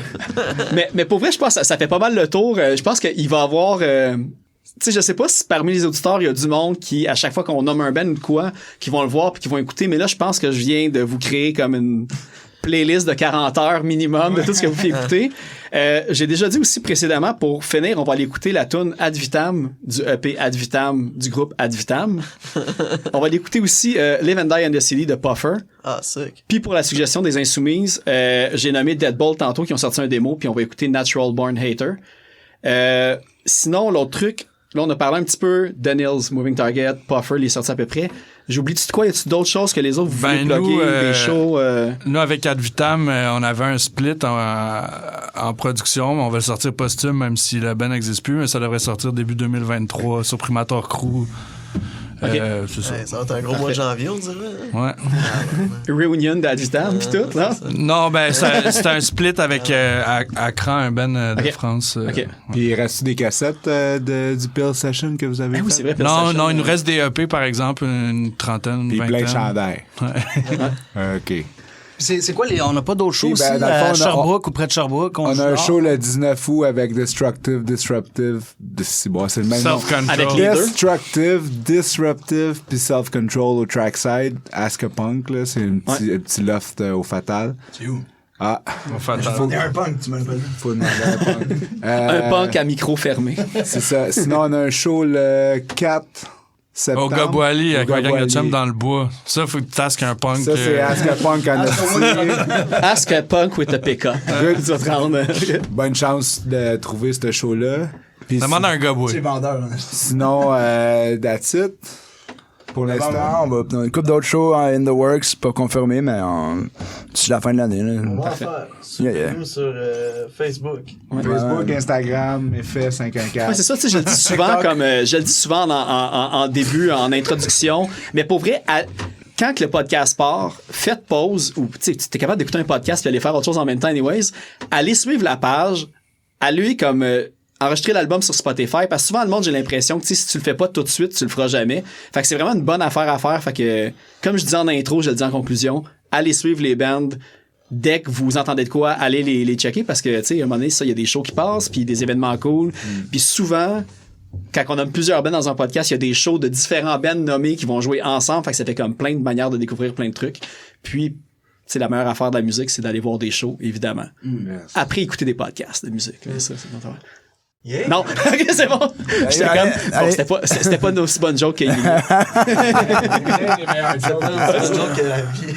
Mais pour vrai, je pense que ça fait pas mal le tour. Je pense qu'il va y avoir... tu sais, je sais pas si parmi les auditeurs, il y a du monde qui, à chaque fois qu'on nomme un band ou de quoi, qui vont le voir puis qui vont écouter. Mais là, je pense que je viens de vous créer comme une playlist de 40 heures minimum de tout ce que vous faites écouter. J'ai déjà dit aussi précédemment, pour finir, on va aller écouter la tune Ad Vitam du EP Ad Vitam du groupe Ad Vitam. On va aller écouter aussi Live and Die in the City de Puffer. Ah, sick. Puis pour la suggestion des Insoumises, j'ai nommé Deadbolt tantôt qui ont sorti un démo, puis on va écouter Natural Born Hater. Sinon, l'autre truc, là on a parlé un petit peu Daniels, Moving Target, Puffer, les sorties à peu près. J'oublie-tu de quoi? Y a-tu d'autres choses que les autres vous voulez plugger? Des shows? Nous, avec Ad Vitam, on avait un split en production. On va le sortir posthume, même si la band n'existe plus, mais ça devrait sortir début 2023 sur Primator Crew. Okay. C'est ça. Ouais, ça va être un gros mois de janvier, on dirait. Ouais. Reunion d'Ad Vitam pis tout, non? Non, ben, c'était un split avec Accra, un band de France. OK. Puis il reste des cassettes du Pill Session que vous avez fait? Oui, c'est vrai. Non, il nous reste des EP, par exemple, une trentaine, Puis vingtaine. plein de chandails. Ouais. OK. C'est quoi on n'a pas d'autres shows aussi dans le à fond, Sherbrooke ou près de Sherbrooke? On a un show le 19 août avec Disruptive, c'est le même nom. Self-Control. Avec les deux. Disruptive, puis Self-Control au trackside. Ask a Punk, là, c'est un petit loft au Fatal. C'est où? Ah, Il y a un punk, tu m'as pas dit. faut demander à un punk. Un punk à micro fermé. C'est ça. Sinon, on a un show le 4 septembre. Au Gabouali, avec ma gang de Gabouali. chum dans le bois. Ça, faut que tu tasques un punk. Ça, c'est Ask a Punk en esti. Ask a punk with a pick-up. Tu vas te rendre. Bonne chance de trouver ce show-là. Puis Demande à un Gabouali. C'est vendeur. sinon, that's it. Pour l'instant. On va une couple d'autres shows in the works, pas confirmés, mais d'ici la fin de l'année. On va en faire. Suivez-nous sur Facebook. Facebook, Instagram, Effet 514. Ouais, c'est ça, tu sais, je le dis souvent je le dis souvent en début, en introduction, mais pour vrai, quand que le podcast part, faites pause, ou tu es capable d'écouter un podcast et aller faire autre chose en même temps anyways, allez suivre la page, allez comme enregistrer l'album sur Spotify, parce que souvent, le monde, j'ai l'impression que si tu le fais pas tout de suite, tu le feras jamais. Fait que c'est vraiment une bonne affaire à faire. Fait que, comme je disais en intro, je le dis en conclusion, allez suivre les bands. Dès que vous entendez de quoi, allez les checker, parce que, tu sais, à un moment donné, ça, il y a des shows qui passent, puis des événements cool. Puis souvent, quand on nomme plusieurs bands dans un podcast, il y a des shows de différents bands nommés qui vont jouer ensemble. Fait que ça fait comme plein de manières de découvrir plein de trucs. Puis, c'est la meilleure affaire de la musique, c'est d'aller voir des shows, évidemment. Après, écouter des podcasts de musique. Là, ça, c'est notre affaire. Yeah. Non, ok, c'est bon. J'étais comme, bon, c'était pas une aussi bonne joke qu'il y a. C'est une joke que la vie.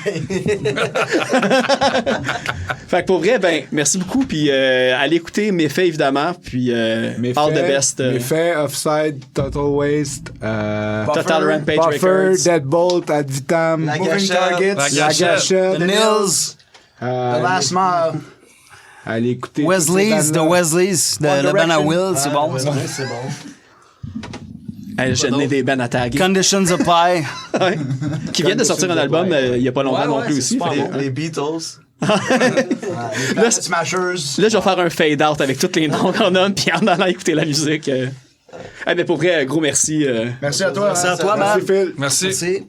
Fait que pour vrai, ben, merci beaucoup. Puis allez écouter Méfait, évidemment. Puis All the Best. Méfait, Offside, Total Waste, Total Rampage Buffer, Records. Deadbolt, Ad Vitam, Moving Targets, La Gâchette, The Nils, The Last Mile. Allez écouter Wesley's, The Wesley's, le band à Will, c'est bon. C'est bon. J'ai donné des bands à taguer. Conditions Apply. Ouais. Qui viennent de sortir un album il y a pas longtemps non plus aussi. Les Beatles. Là, Smashers. Là, je vais faire un fade-out avec tous les noms qu'on a, puis en allant écouter la musique. Mais pour vrai, gros merci. Merci à toi. Merci à toi, Matt. Merci, Phil. Merci. Merci.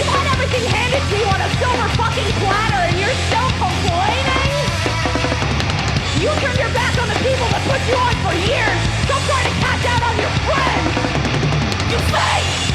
You've had everything handed to you on a silver fucking platter and you're still complaining? You turned your back on the people that put you on for years. Stop trying to catch out on your friends. You fake!